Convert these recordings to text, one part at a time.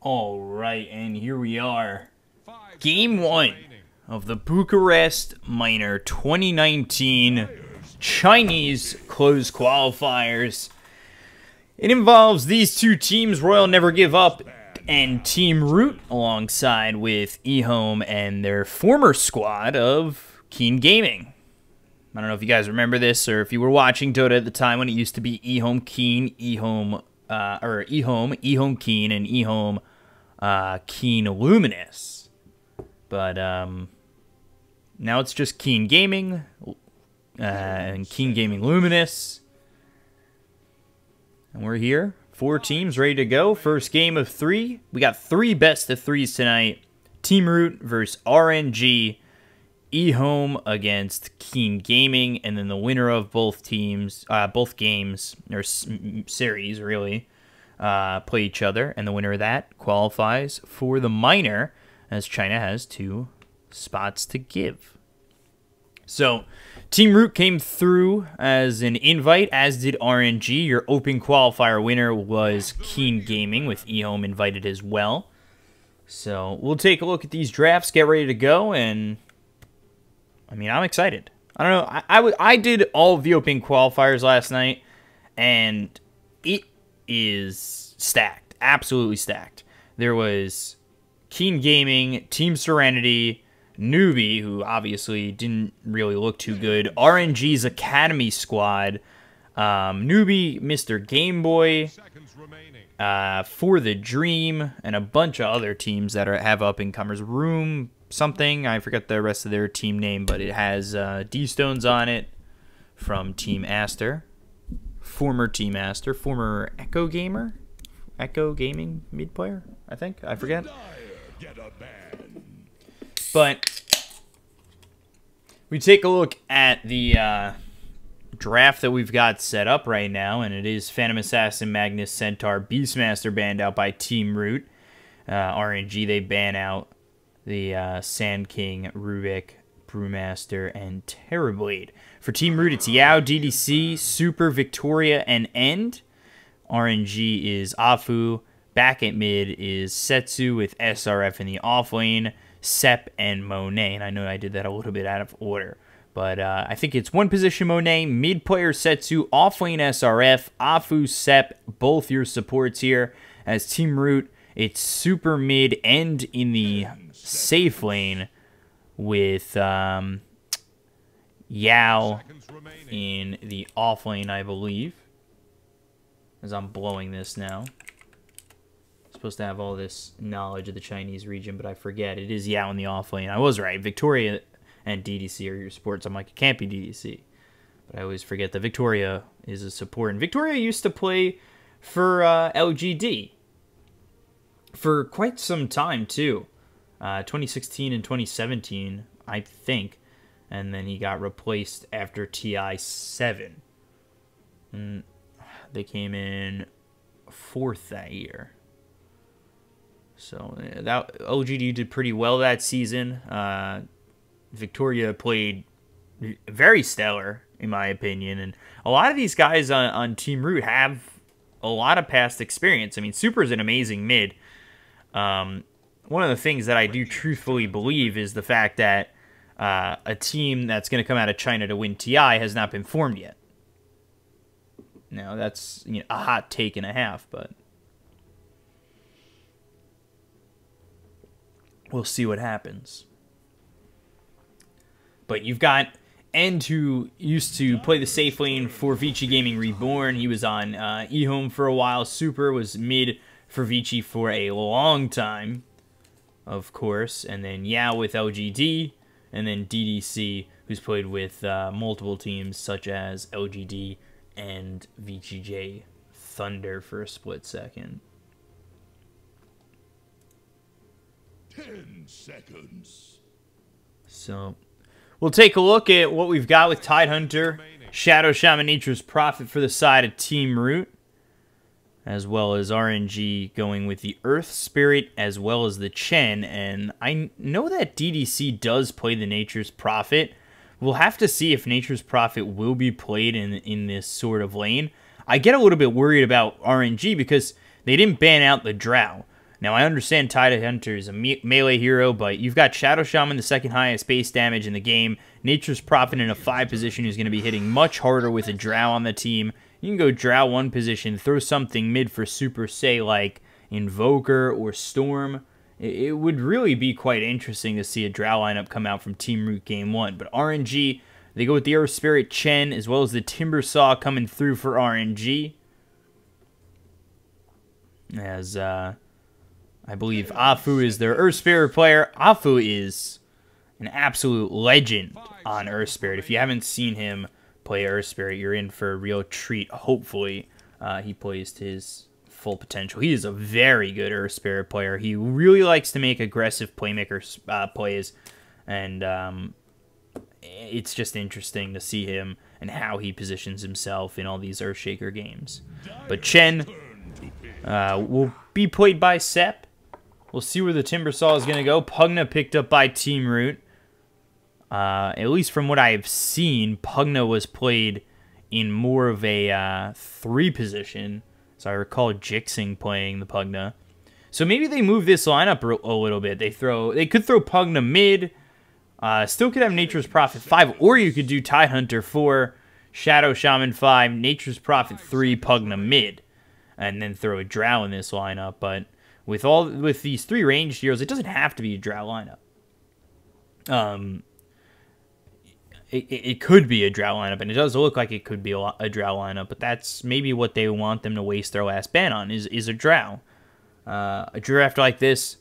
All right, and here we are. Game 1 of the Bucharest Minor 2019 Chinese closed qualifiers. It involves these two teams, Royal Never Give Up and Team Root, alongside with eHome and their former squad of Keen Gaming. I don't know if you guys remember this or if you were watching Dota at the time when it used to be eHome Keen, eHome Keen, and eHome Keen Luminous. But now it's just Keen Gaming and Keen Gaming Luminous. And we're here. 4 teams ready to go. First game of 3. We got 3 best of 3s tonight. Team Root versus RNG. eHome against Keen Gaming, and then the winner of both teams, both games or series really, play each other, and the winner of that qualifies for the minor, as China has 2 spots to give. So, Team Root came through as an invite, as did RNG. Your open qualifier winner was Keen Gaming, with eHome invited as well. So, we'll take a look at these drafts, get ready to go, and I mean, I'm excited. I don't know. I did all of the open qualifiers last night, and it is stacked. Absolutely stacked. There was Keen Gaming, Team Serenity, Newbie, who obviously didn't really look too good, RNG's Academy Squad, Newbie, Mr. Game Boy, For the Dream, and a bunch of other teams that have up-and-comers. Room something, I forgot the rest of their team name, but it has D-Stones on it from Team Aster, former Team Aster, former Echo Gamer, Echo Gaming mid player, I think, I forget. But we take a look at the draft that we've got set up right now, and it is Phantom Assassin, Magnus, Centaur, Beastmaster banned out by Team Root. RNG, they ban out the Sand King, Rubik, Brewmaster, and Terrorblade. For Team Root, it's Yao, DDC, Super, Victoria, and End. RNG is Afu. Back at mid is Setsu with SRF in the off lane, Sep, and Monet. And I know I did that a little bit out of order, but I think it's one position Monet, mid player Setsu, off lane SRF, Afu, Sep, both your supports here. As Team Root, it's super mid and in the safe lane with Yao in the off lane, I believe. As I'm blowing this now. Supposed to have all this knowledge of the Chinese region, but I forget. It is Yao in the off lane. I was right. Victoria and DDC are your supports. I'm like, it can't be DDC. But I always forget that Victoria is a support. And Victoria used to play for LGD for quite some time, too. 2016 and 2017, I think. And then he got replaced after TI7. And they came in 4th that year. So that LGD did pretty well that season. Victoria played very stellar, in my opinion. And a lot of these guys on Team Root have a lot of past experience. I mean, Super is an amazing mid. One of the things that I do truthfully believe is the fact that a team that's going to come out of China to win TI has not been formed yet. Now, that's a hot take and a half, but we'll see what happens. But you've got End, who used to play the safe lane for Vici Gaming Reborn. He was on eHome for a while. Super was mid for Vici for a long time, of course. And then Yao with LGD. And then DDC, who's played with multiple teams such as LGD and VGJ Thunder for a split second. 10 seconds. So, we'll take a look at what we've got with Tidehunter, Shadow Shaman, Nature's Prophet for the side of Team Root, as well as RNG going with the Earth Spirit, as well as the Chen. And I know that DDC does play the Nature's Prophet. We'll have to see if Nature's Prophet will be played in this sort of lane. I get a little bit worried about RNG because they didn't ban out the Drow. Now, I understand Tidehunter is a melee hero, but you've got Shadow Shaman, the second highest base damage in the game. Nature's Prophet in a 5 position who's going to be hitting much harder with a Drow on the team. You can go Drow 1 position, throw something mid for Super, say like Invoker or Storm. It would really be quite interesting to see a Drow lineup come out from Team Root Game 1. But RNG, they go with the Earth Spirit Chen, as well as the Timber Saw coming through for RNG. As, I believe Afu is their Earth Spirit player. Afu is an absolute legend on Earth Spirit. If you haven't seen him play Earth Spirit, you're in for a real treat. Hopefully, he plays to his full potential. He is a very good Earth Spirit player. He really likes to make aggressive playmaker plays, and it's just interesting to see him and how he positions himself in all these Earthshaker games. But Chen will be played by Sep. We'll see where the Timber Saw is going to go. Pugna picked up by Team Root. At least from what I have seen, Pugna was played in more of a 3 position. So I recall Jixing playing the Pugna. So maybe they move this lineup a little bit. They could throw Pugna mid. Still could have Nature's Prophet 5, or you could do Tidehunter 4, Shadow Shaman 5, Nature's Prophet 3, Pugna mid, and then throw a Drow in this lineup. But with these 3 ranged heroes, it doesn't have to be a Drow lineup. It could be a Drow lineup, and it does look like it could be a Drow lineup, but that's maybe what they want them to waste their last ban on, is a Drow. A draft like this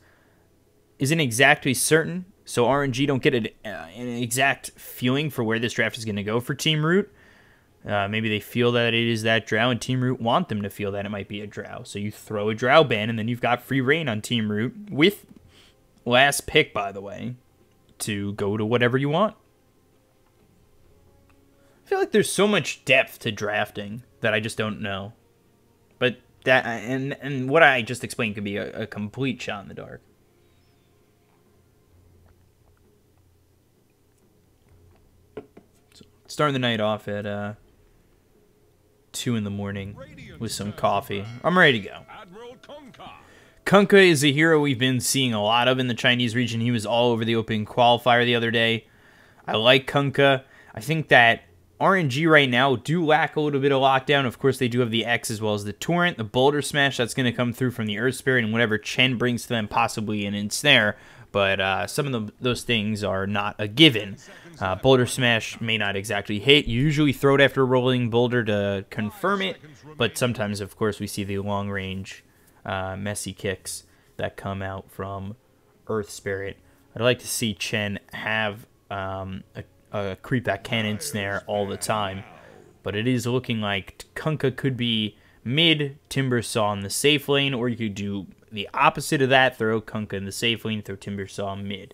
isn't exactly certain, so RNG don't get an exact feeling for where this draft is going to go for Team Root. Maybe they feel that it is that Drow, and Team Root want them to feel that it might be a Drow. So you throw a Drow ban, and then you've got free reign on Team Root, with last pick, by the way, to go to whatever you want. I feel like there's so much depth to drafting that I just don't know. But that and what I just explained could be a complete shot in the dark. So starting the night off at 2 in the morning with some coffee. I'm ready to go. Kunkka is a hero we've been seeing a lot of in the Chinese region. He was all over the open qualifier the other day. I like Kunkka. I think that RNG right now do lack a little bit of lockdown. Of course, they do have the X as well as the Torrent, the Boulder Smash that's going to come through from the Earth Spirit, and whatever Chen brings to them, possibly an Ensnare. But some of those things are not a given. Boulder Smash may not exactly hit. You usually throw it after rolling Boulder to confirm it, but sometimes, of course, we see the long-range messy kicks that come out from Earth Spirit. I'd like to see Chen have a creep that can Ensnare all the time, but it is looking like Kunkka could be mid, Timber Saw in the safe lane, or you could do the opposite of that, throw Kunkka in the safe lane, throw Timber Saw mid.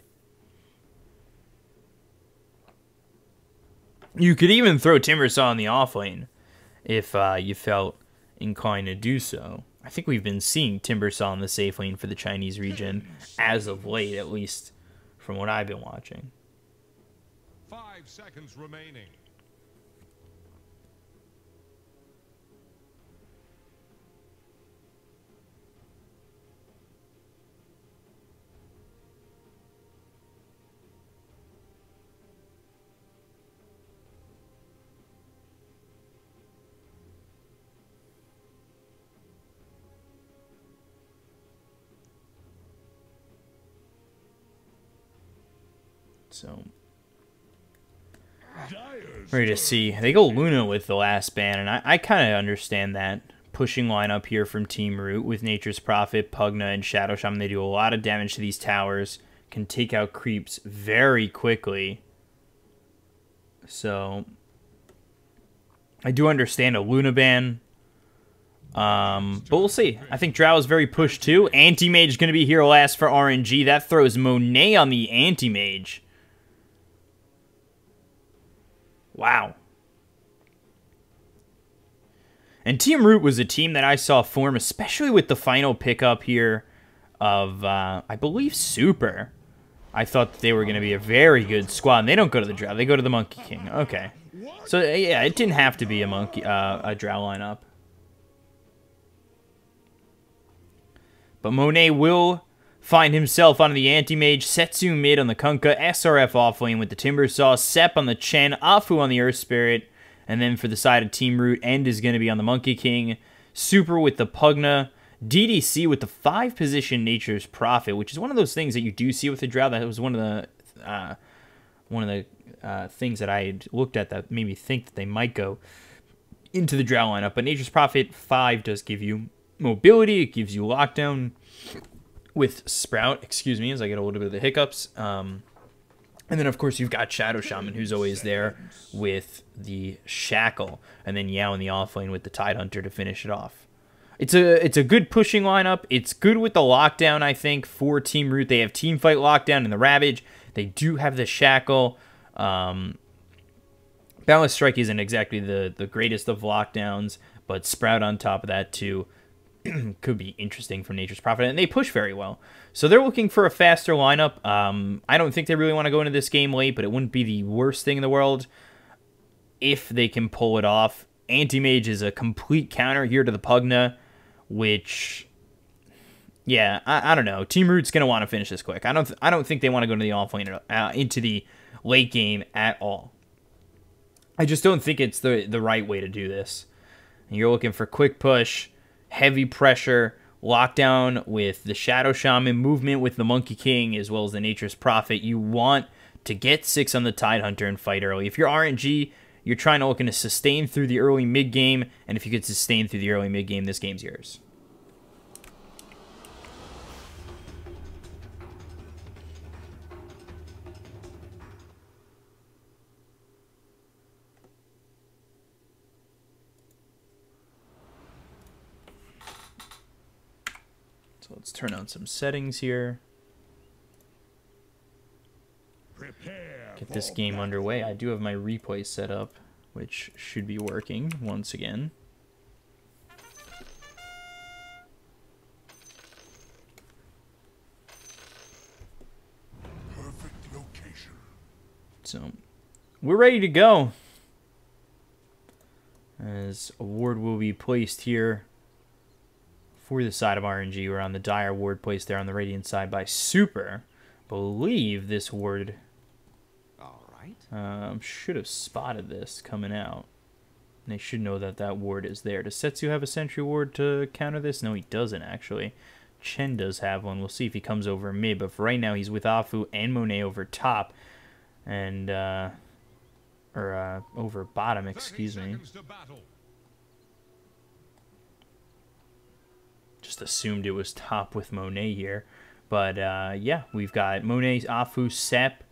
You could even throw Timber Saw in the off lane if you felt inclined to do so. I think we've been seeing Timber Saw in the safe lane for the Chinese region as of late, at least from what I've been watching. 5 seconds remaining. So ready to see. They go Luna with the last ban, and I kind of understand that. Pushing lineup here from Team Root with Nature's Prophet, Pugna, and Shadow Shaman. They do a lot of damage to these towers. Can take out creeps very quickly. So I do understand a Luna ban. But we'll see. I think Drow is very pushed too. Anti-Mage is going to be hero last for RNG. That throws Monet on the Anti-Mage. Wow. And Team Root was a team that I saw form, especially with the final pickup here of, I believe, Super. I thought that they were going to be a very good squad. And they don't go to the Drow. They go to the Monkey King. Okay. So, yeah, it didn't have to be a Drow lineup. But Monet will find himself onto the Anti-Mage, Setsu mid on the Kunkka, SRF offlane with the Timbersaw, Sep on the Chen, Afu on the Earth Spirit, and then for the side of Team Root, End is going to be on the Monkey King, Super with the Pugna, DDC with the 5-position Nature's Prophet, which is one of those things that you do see with the Drow. That was one of the things that I had looked at that made me think that they might go into the Drow lineup. But Nature's Prophet 5 does give you mobility. It gives you lockdown with Sprout. Excuse me as I get a little bit of the hiccups. And then, of course, you've got Shadow Shaman, who's always there with the Shackle. And then Yao in the offlane with the Tidehunter to finish it off. It's a good pushing lineup. It's good with the lockdown, I think, for Team Root. They have Teamfight Lockdown and the Ravage. They do have the Shackle. Balance Strike isn't exactly the greatest of lockdowns, but Sprout on top of that, too, could be interesting for Nature's Prophet. And they push very well. So they're looking for a faster lineup. I don't think they really want to go into this game late, but it wouldn't be the worst thing in the world if they can pull it off. Anti-Mage is a complete counter here to the Pugna, which, yeah, I don't know. Team Root's going to want to finish this quick. I don't think they want to go into the offlane, into the late game at all. I just don't think it's the right way to do this. And you're looking for quick push, heavy pressure, lockdown with the Shadow Shaman, movement with the Monkey King, as well as the Nature's Prophet. You want to get 6 on the Tidehunter and fight early. If you're RNG, you're trying to looking to sustain through the early mid-game, and if you could sustain through the early mid-game, this game's yours. So let's turn on some settings here. Get this game underway. I do have my replay set up, which should be working once again. Perfect location. So we're ready to go. As a ward will be placed here for the side of RNG. We're on the Dire ward placed there on the Radiant side by Super. Believe this ward should have spotted this coming out. And they should know that that ward is there. Does Setsu have a sentry ward to counter this? No, he doesn't, actually. Chen does have one. We'll see if he comes over mid. But for right now, he's with Afu and Monet over top. And, over bottom, excuse me. Just assumed it was top with Monet here. But, yeah, we've got Monet, Afu, Sep.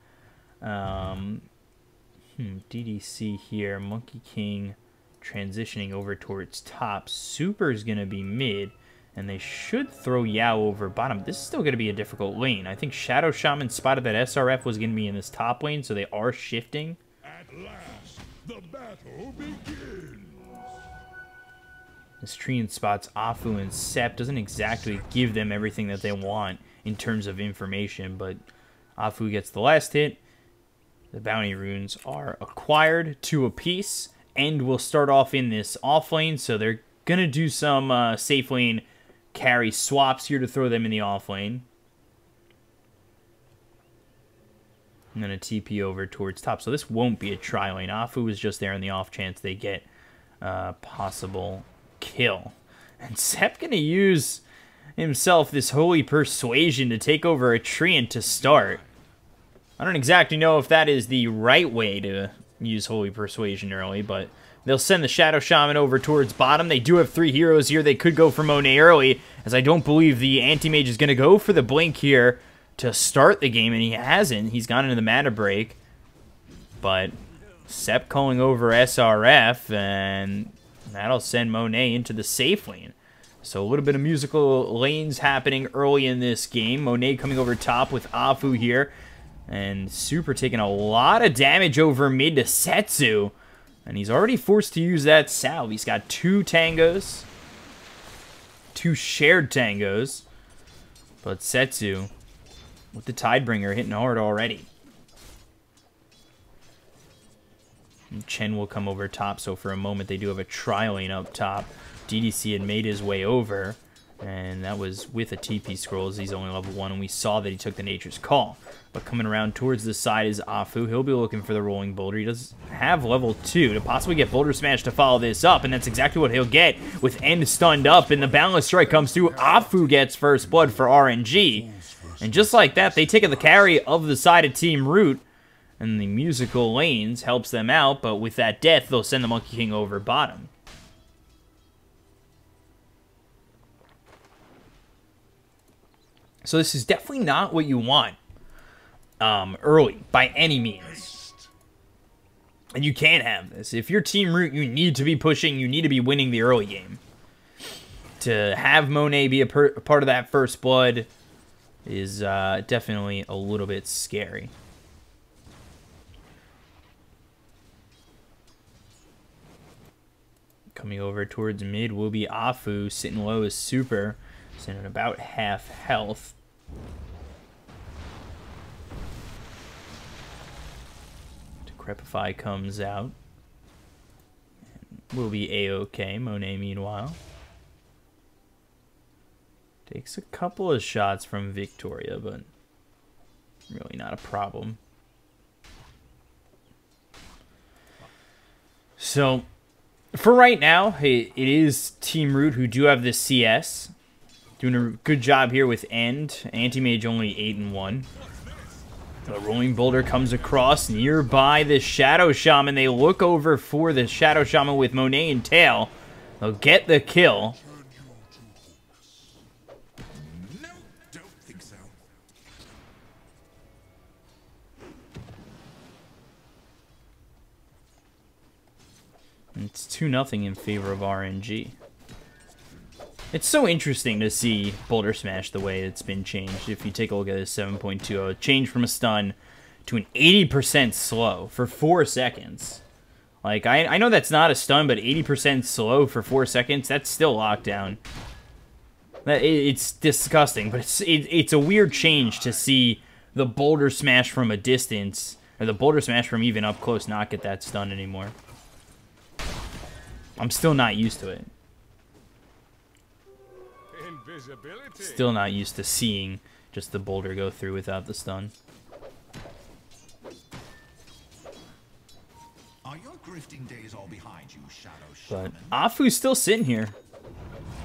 DDC here. Monkey King transitioning over towards top. Super's going to be mid. And they should throw Yao over bottom. This is still going to be a difficult lane. I think Shadow Shaman spotted that SRF was going to be in this top lane, so they are shifting. At last, the battle begins. This Treant spots Afu and Sep. Doesn't exactly give them everything that they want in terms of information, but Afu gets the last hit. The bounty runes are acquired, 2 apiece, and we'll start off in this off lane, so they're going to do some safe lane carry swaps here to throw them in the off lane. I'm going to TP over towards top, so this won't be a tri lane. Afu is just there in the off chance they get possible kill. And Sep going to use himself this Holy Persuasion to take over a Treant to start. I don't exactly know if that is the right way to use Holy Persuasion early, but they'll send the Shadow Shaman over towards bottom. They do have 3 heroes here. They could go for Monet early, as I don't believe the Anti-Mage is going to go for the Blink here to start the game, and he hasn't. He's gone into the mana break. But Sep calling over SRF, and that'll send Monet into the safe lane. So a little bit of musical lanes happening early in this game. Monet coming over top with Afu here. And Super taking a lot of damage over mid to Setsu. And he's already forced to use that salve. He's got 2 tangos. 2 shared tangos. But Setsu with the Tidebringer hitting hard already. And Chen will come over top. So for a moment they do have a tri lane up top. DDC had made his way over. And that was with a TP scroll, as he's only level 1, and we saw that he took the Nature's Call. But coming around towards the side is Afu. He'll be looking for the Rolling Boulder. He does have level 2 to possibly get Boulder Smash to follow this up, and that's exactly what he'll get with End stunned up, and the Boundless Strike comes through. Afu gets first blood for RNG. And just like that, they take the carry of the side of Team Root, and the Musical Lanes helps them out, but with that death, they'll send the Monkey King over bottom. So this is definitely not what you want early, by any means. And you can't have this. If you're Team Root, you need to be pushing, you need to be winning the early game. To have Monet be a part of that first blood is definitely a little bit scary. Coming over towards mid will be Afu, sitting low as Super, sitting at about half health. Decrepify comes out. Will be A-OK. Monet, meanwhile, takes a couple of shots from Victoria, but really not a problem. So, for right now, it is Team Root who do have the CS. Doing a good job here with End. Anti-Mage only 8-1. The Rolling Boulder comes across nearby the Shadow Shaman. They look over for the Shadow Shaman with Monet and Tail. They'll get the kill. No, don't think so. It's 2-0 in favor of RNG. It's so interesting to see Boulder Smash the way it's been changed. If you take a look at this 7.20, it changed from a stun to an 80% slow for 4 seconds. Like, I know that's not a stun, but 80% slow for 4 seconds, that's still lockdown. It's disgusting, but it's a weird change to see the Boulder Smash from a distance, or the Boulder Smash from even up close not get that stun anymore. I'm still not used to it. Still not used to seeing just the boulder go through without the stun. Are your grifting days all behind you, Shadow But Shaman? Afu's still sitting here.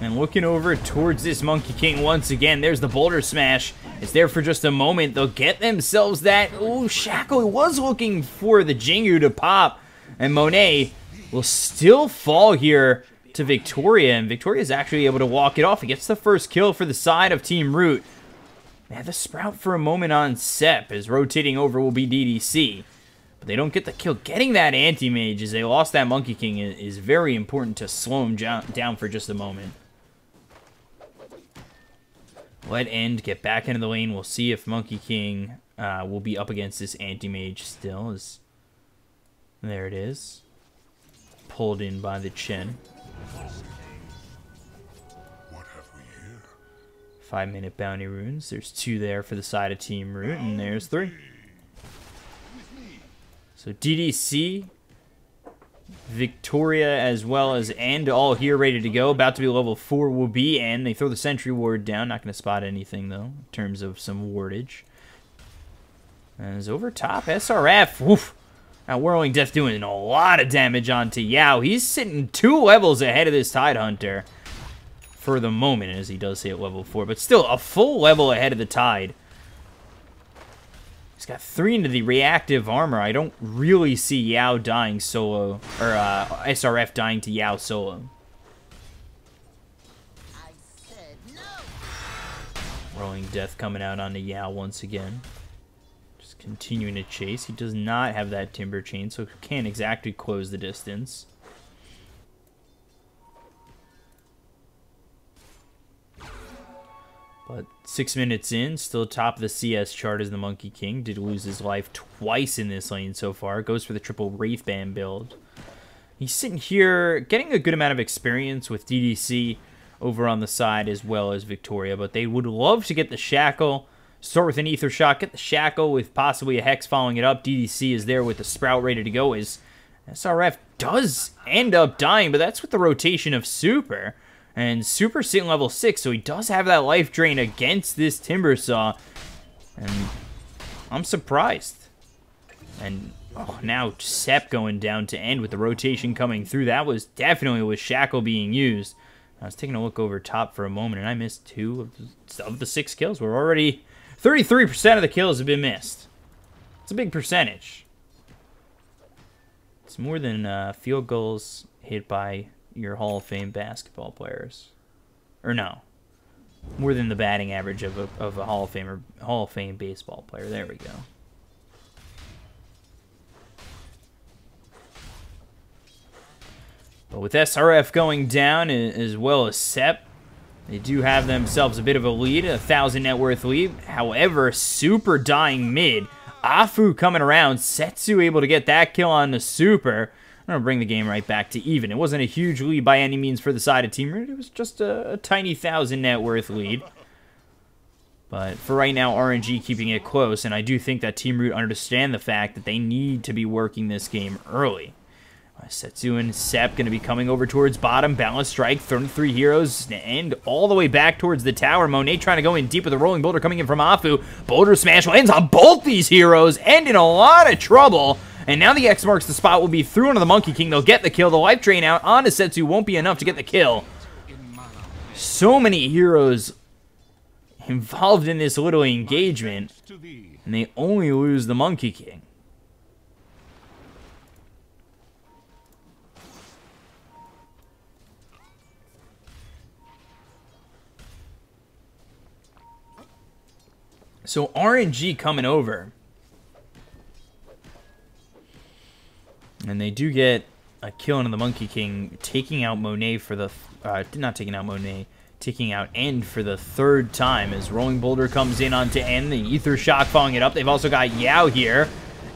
And looking over towards this Monkey King once again. There's the Boulder Smash. It's there for just a moment. They'll get themselves that. Ooh, Shackle was looking for the Jingu to pop. And Monet will still fall here to Victoria, and Victoria's actually able to walk it off. He gets the first kill for the side of Team Root. They have the Sprout for a moment on Sep, as rotating over will be DDC. But they don't get the kill. Getting that Anti-Mage as they lost that Monkey King is very important to slow him down for just a moment. Let End get back into the lane. We'll see if Monkey King will be up against this Anti-Mage still. There it is. Pulled in by the Chen. What have we here? 5-minute bounty runes. There's 2 there for the side of Team Root, and there's 3. So DDC, Victoria, as well as End, all here ready to go. About to be level 4 will be End. They throw the Sentry Ward down. Not going to spot anything, though, in terms of some wardage. And it's over top. SRF. Woof. Now, Whirling Death doing a lot of damage onto Yao. He's sitting 2 levels ahead of this Tide Hunter for the moment, as he does stay at level 4. But still, a full level ahead of the Tide. He's got 3 into the reactive armor. I don't really see Yao dying solo, or SRF dying to Yao solo. I said no. Whirling Death coming out onto Yao once again. Continuing to chase. He does not have that Timber Chain, so can't exactly close the distance. But 6 minutes in, still top of the CS chart as the Monkey King. Did lose his life twice in this lane so far. Goes for the triple Wraithband build. He's sitting here getting a good amount of experience with DDC over on the side as well as Victoria, but they would love to get the Shackle. Start with an Ether Shot, get the Shackle with possibly a Hex following it up. DDC is there with the Sprout ready to go as SRF does end up dying, but that's with the rotation of Super. And Super sitting level 6, so he does have that life drain against this Timber Saw. And I'm surprised. And oh, now Sep going down to end with the rotation coming through. That was definitely with Shackle being used. I was taking a look over top for a moment, and I missed 2 of the 6 kills. We're already... 33% of the kills have been missed. It's a big percentage. It's more than field goals hit by your Hall of Fame basketball players. Or no. More than the batting average of a Hall of Fame baseball player. There we go. But with SRF going down, as well as Sep, they do have themselves a bit of a lead, 1,000 net worth lead. However, Super dying mid. Afu coming around. Setsu able to get that kill on the Super. I'm going to bring the game right back to even. It wasn't a huge lead by any means for the side of Team Root. It was just a tiny 1,000 net worth lead. But for right now, RNG keeping it close. And I do think that Team Root understand the fact that they need to be working this game early. Setsu and Sep going to be coming over towards bottom. Balance strike, 33 heroes, and all the way back towards the tower. Monet trying to go in deep with a rolling boulder coming in from Afu. Boulder smash lands on both these heroes, and in a lot of trouble. And now the X marks the spot will be through onto the Monkey King. They'll get the kill. The life drain out onto Setsu won't be enough to get the kill. So many heroes involved in this little engagement, and they only lose the Monkey King. So RNG coming over. And they do get a kill into the Monkey King, taking out Monet for the... not taking out Monet, taking out End for the 3rd time as Rolling Boulder comes in onto End. The Ether Shock following it up. They've also got Yao here.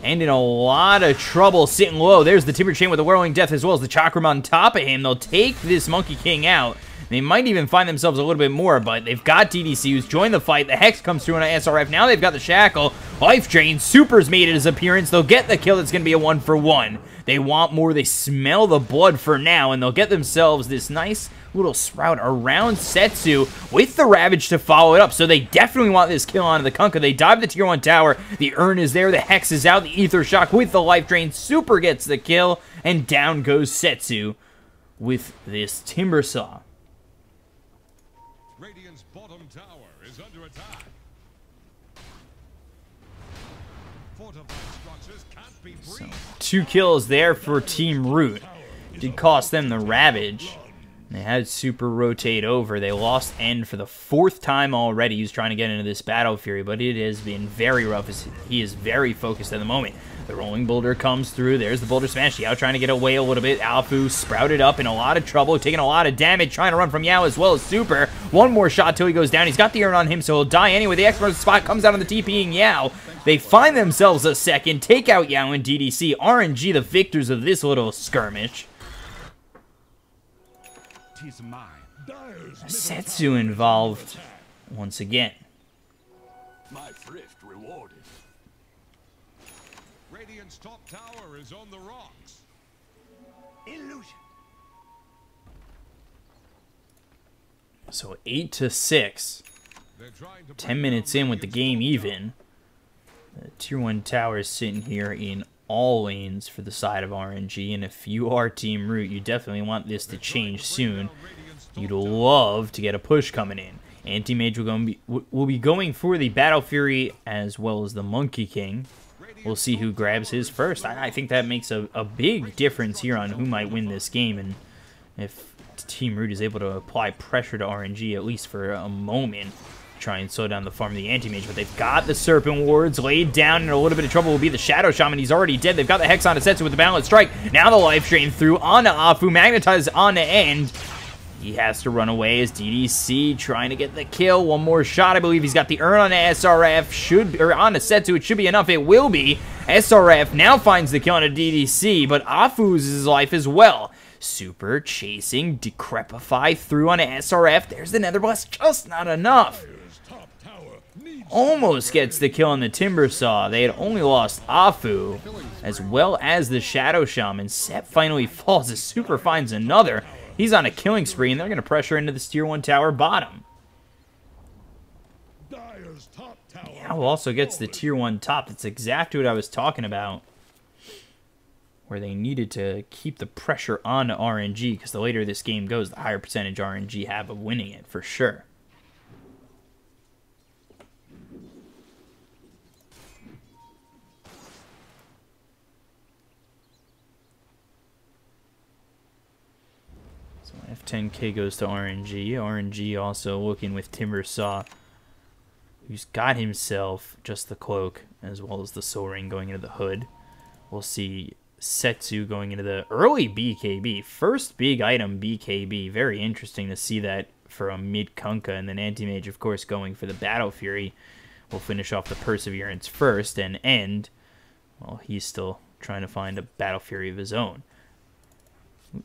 And in a lot of trouble sitting low. There's the Timber Chain with the Whirling Death as well as the Chakram on top of him. They'll take this Monkey King out. They might even find themselves a little bit more, but they've got DDC who's joined the fight. The Hex comes through on an SRF. Now they've got the Shackle. Life Drain. Super's made his appearance. They'll get the kill. That's going to be a 1-for-1. They want more. They smell the blood for now, and they'll get themselves this nice little sprout around Setsu with the Ravage to follow it up. So they definitely want this kill onto the Kunkka. They dive the Tier 1 tower. The Urn is there. The Hex is out. The Ether Shock with the Life Drain. Super gets the kill, and down goes Setsu with this Timber Saw. Radiant's bottom tower is under attack. Fortified structures can't be breached. So, 2 kills there for Team Root. Did cost them the Ravage. They had Super rotate over. They lost End for the 4th time already. He was trying to get into this Battle Fury, but it has been very rough as he is very focused at the moment. The Rolling Boulder comes through. There's the Boulder Smash. Yao trying to get away a little bit. Alfu sprouted up in a lot of trouble, taking a lot of damage, trying to run from Yao as well as Super. One more shot till he goes down. He's got the Urn on him, so he'll die anyway. The expert spot comes out on the TPing Yao. They find themselves a second, take out Yao and DDC. RNG the victors of this little skirmish. Setsu involved once again. My thrift rewarded. Radiant's top tower is on the rocks. Illusion. So 8-6. 10 minutes in with the game even. The Tier 1 tower is sitting here in all lanes for the side of RNG, and if you are Team Root, you definitely want this to change soon. You'd love to get a push coming in. Anti-Mage will be going for the Battle Fury as well as the Monkey King. We'll see who grabs his first. I think that makes a big difference here on who might win this game, and if Team Root is able to apply pressure to RNG at least for a moment, try and slow down the farm of the Anti-Mage. But they've got the Serpent Wards laid down. In a little bit of trouble will be the Shadow Shaman. He's already dead. They've got the Hex on Setsu with the Balance Strike. Now the Life Drain through onto Afu. Magnetized on the end. He has to run away as DDC trying to get the kill. One more shot. I believe he's got the Urn on the SRF. Or on the Setsu. It should be enough. It will be. SRF now finds the kill on a DDC, but Afu loses his life as well. Super chasing. Decrepify through on a SRF. There's the Nether Blast. Just not enough. Almost gets the kill on the Timber Saw. They had only lost Afu, as well as the Shadow Shaman. Sep finally falls as Super finds another. He's on a killing spree, and they're going to pressure into this tier 1 tower bottom. Dire's top tower. Yao also gets the tier 1 top. That's exactly what I was talking about, where they needed to keep the pressure on RNG, because the later this game goes, the higher percentage RNG have of winning it, for sure. So F10K goes to RNG. RNG also looking with Timbersaw, who's got himself just the cloak, as well as the soul ring going into the hood. We'll see Setsu going into the early BKB. First big item BKB. Very interesting to see that for a mid Kunkka. And then Anti-Mage, of course, going for the Battle Fury. We'll finish off the Perseverance first and end. Well, he's still trying to find a Battle Fury of his own.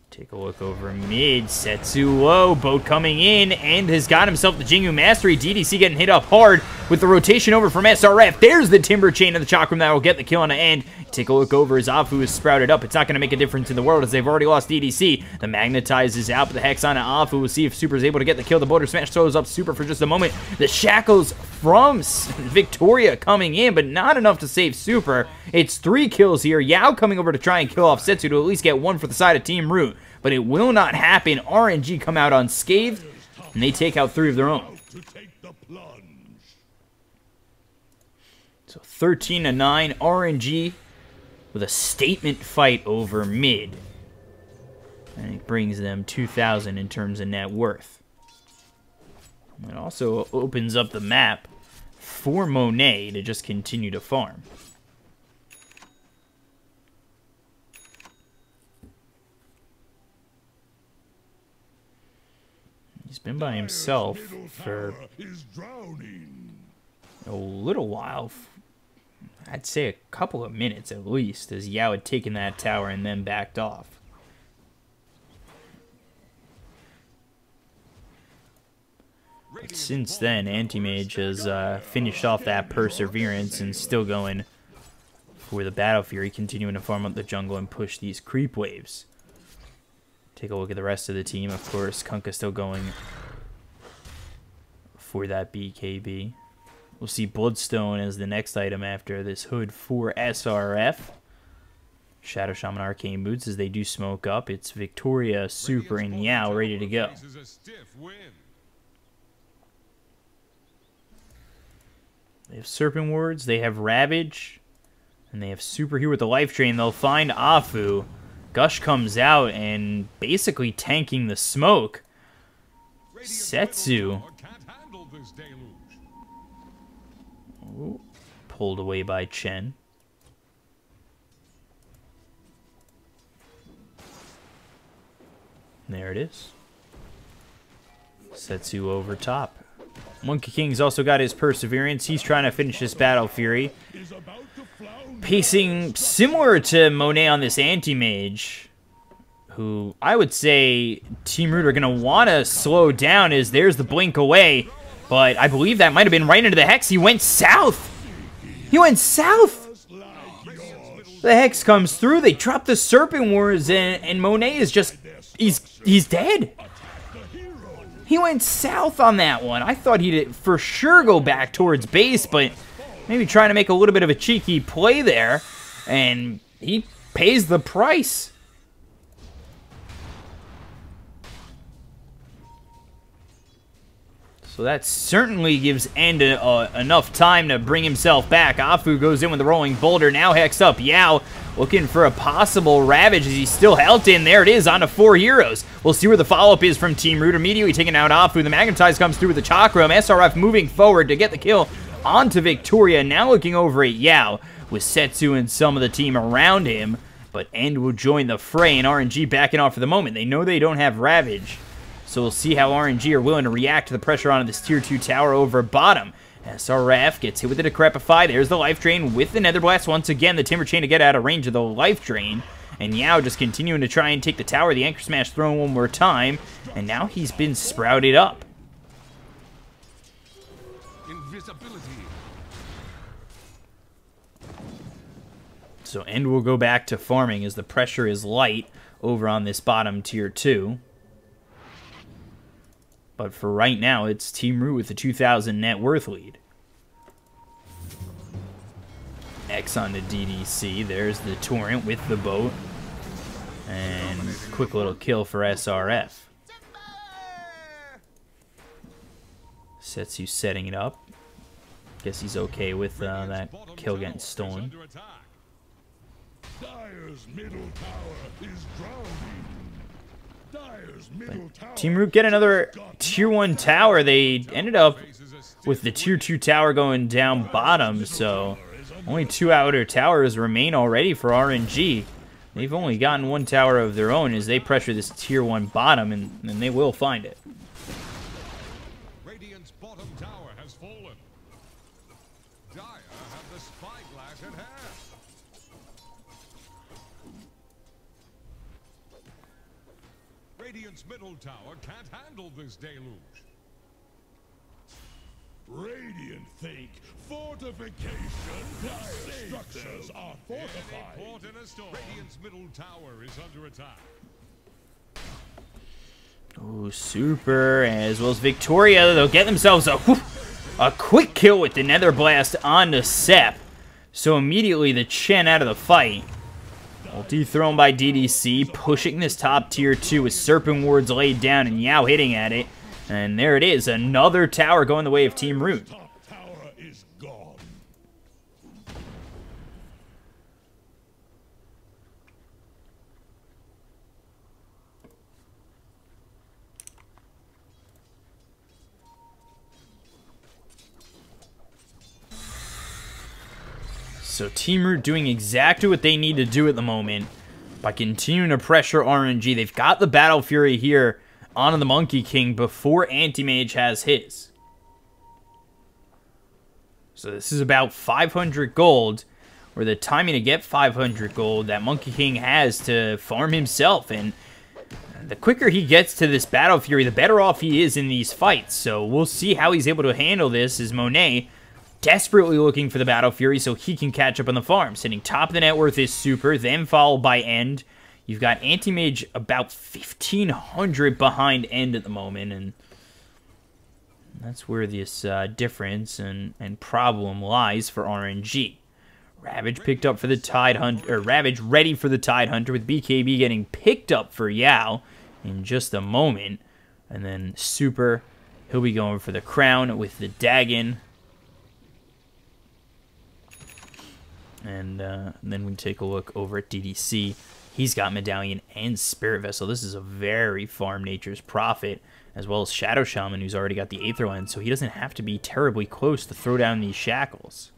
Take a look over mid. Setsu low. Boat coming in and has got himself the Jingu Mastery. DDC getting hit up hard with the rotation over from SRF. There's the Timber Chain of the Chakram that will get the kill on the end. Take a look over as Afu is sprouted up. It's not going to make a difference in the world as they've already lost DDC. The Magnetize is out, but the Hex on Afu. We'll see if Super is able to get the kill. The Boulder Smash throws up Super for just a moment. The Shackles from Victoria coming in, but not enough to save Super. It's 3 kills here. Yao coming over to try and kill off Setsu to at least get 1 for the side of Team Root. But it will not happen. RNG come out unscathed, and they take out 3 of their own. So 13-9, RNG with a statement fight over mid. And it brings them 2,000 in terms of net worth. It also opens up the map for Monet to just continue to farm. He's been by himself for a little while. I'd say a couple of minutes at least, as Yao had taken that tower and then backed off. But since then, Anti-Mage has finished off that Perseverance and still going for the Battle Fury, continuing to farm up the jungle and push these creep waves. Take a look at the rest of the team. Of course, Kunkka still going for that BKB. We'll see Bloodstone as the next item after this hood for SRF. Shadow Shaman Arcane Boots as they do smoke up. It's Victoria, Super, and Yao ready to go. They have Serpent Wards, they have Ravage, and they have Super here with the Life Drain. They'll find Afu. Gush comes out and basically tanking the smoke. Setsu. Ooh, pulled away by Chen. There it is. Setsu over top. Monkey King's also got his Perseverance. He's trying to finish this Battle Fury. Pacing similar to Monet on this Anti-Mage, who I would say Team Root are going to want to slow down as there's the blink away. But I believe that might have been right into the Hex. He went south. He went south. The Hex comes through. They drop the Serpent Wars, and Monet is just... He's dead. He went south on that one. I thought he'd for sure go back towards base, but maybe trying to make a little bit of a cheeky play there, and he pays the price. So that certainly gives End enough time to bring himself back. Afu goes in with the Rolling Boulder, now Hex up. Yao looking for a possible Ravage as he's still held in. There it is, on to 4 heroes. We'll see where the follow-up is from Team Root. Immediately taking out Afu. The Magnetize comes through with the Chakram. SRF moving forward to get the kill onto Victoria. Now looking over at Yao with Setsu and some of the team around him. But End will join the fray, and RNG backing off for the moment. They know they don't have Ravage. So we'll see how RNG are willing to react to the pressure onto this Tier 2 tower over bottom. SRF gets hit with the Decrepify. There's the Life Drain with the Nether Blast. Once again, the Timber Chain to get out of range of the Life Drain. And Yao just continuing to try and take the tower. The Anchor Smash thrown one more time. And now he's been sprouted up. Invisibility. So End will go back to farming as the pressure is light over on this bottom Tier 2. But for right now, it's Team Root with a 2,000 net worth lead. X on the DDC. There's the Torrent with the boat. And quick little kill for SRF. Setsu setting it up. Guess he's okay with that kill getting stolen. But Team Root get another Tier 1 tower. They ended up with the Tier 2 tower going down bottom, so only 2 outer towers remain already for RNG. They've only gotten 1 tower of their own as they pressure this Tier 1 bottom, and they will find it. Radiant's bottom tower has fallen. Dire have the spyglass in hand. Radiant's middle tower can't handle this deluge. Radiant think fortification. Dire structures are fortified. Port in a storm. Radiant's middle tower is under attack. Oh, Super, as well as Victoria. They'll get themselves a quick kill with the Nether Blast on the Sep. So immediately the Chen out of the fight. Ulti thrown by DDC, pushing this top tier 2 with Serpent Wards laid down and Yao hitting at it. And there it is, another tower going the way of Team Root. Top tower is gone. So Team Root doing exactly what they need to do at the moment by continuing to pressure RNG. They've got the Battle Fury here onto the Monkey King before Anti-Mage has his. So this is about 500 gold, or the timing to get 500 gold that Monkey King has to farm himself. And the quicker he gets to this Battle Fury, the better off he is in these fights. So we'll see how he's able to handle this as Monet desperately looking for the Battle Fury so he can catch up on the farm. Sitting top of the net worth is Super, then followed by End. You've got Anti-Mage about 1,500 behind End at the moment, and that's where this difference and problem lies for RNG. Ravage picked up for the Tide Hunter, or Ravage ready for the Tide Hunter, with BKB getting picked up for Yao in just a moment. And then Super, he'll be going for the Crown with the Dagon. And then we take a look over at DDC. He's got Medallion and Spirit Vessel. This is a very farm Nature's Prophet, as well as Shadow Shaman, who's already got the Aether Lens, so he doesn't have to be terribly close to throw down these shackles.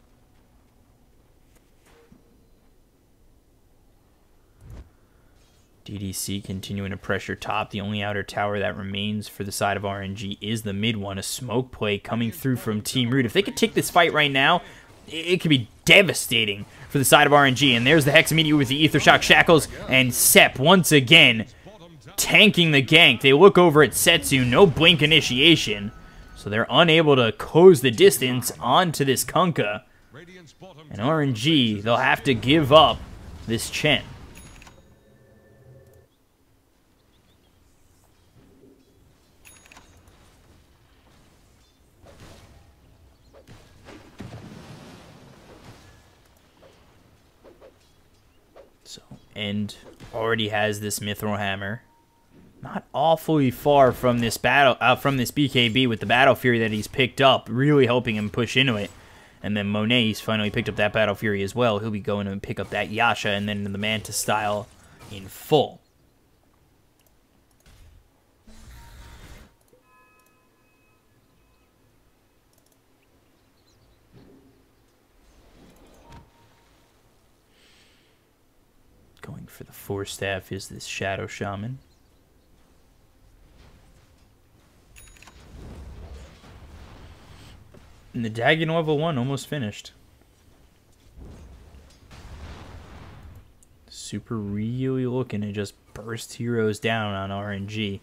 DDC continuing to pressure top. The only outer tower that remains for the side of RNG is the mid one. A smoke play coming through from Team Root. If they could take this fight right now, it could be devastating for the side of RNG. And there's the Hex immediately with the Ether Shock Shackles. And Sep, once again, tanking the gank. They look over at Setsu. No blink initiation. So they're unable to close the distance onto this Kunkka. And RNG, they'll have to give up this Chen. And already has this Mithril Hammer. Not awfully far from this battle, from this BKB with the Battle Fury that he's picked up, really helping him push into it. And then Monet's finally picked up that Battle Fury as well. He'll be going to pick up that Yasha and then the Manta style in full. Going for the Force Staff is this Shadow Shaman. And the Dagon level 1 almost finished. Super really looking to just burst heroes down on RNG.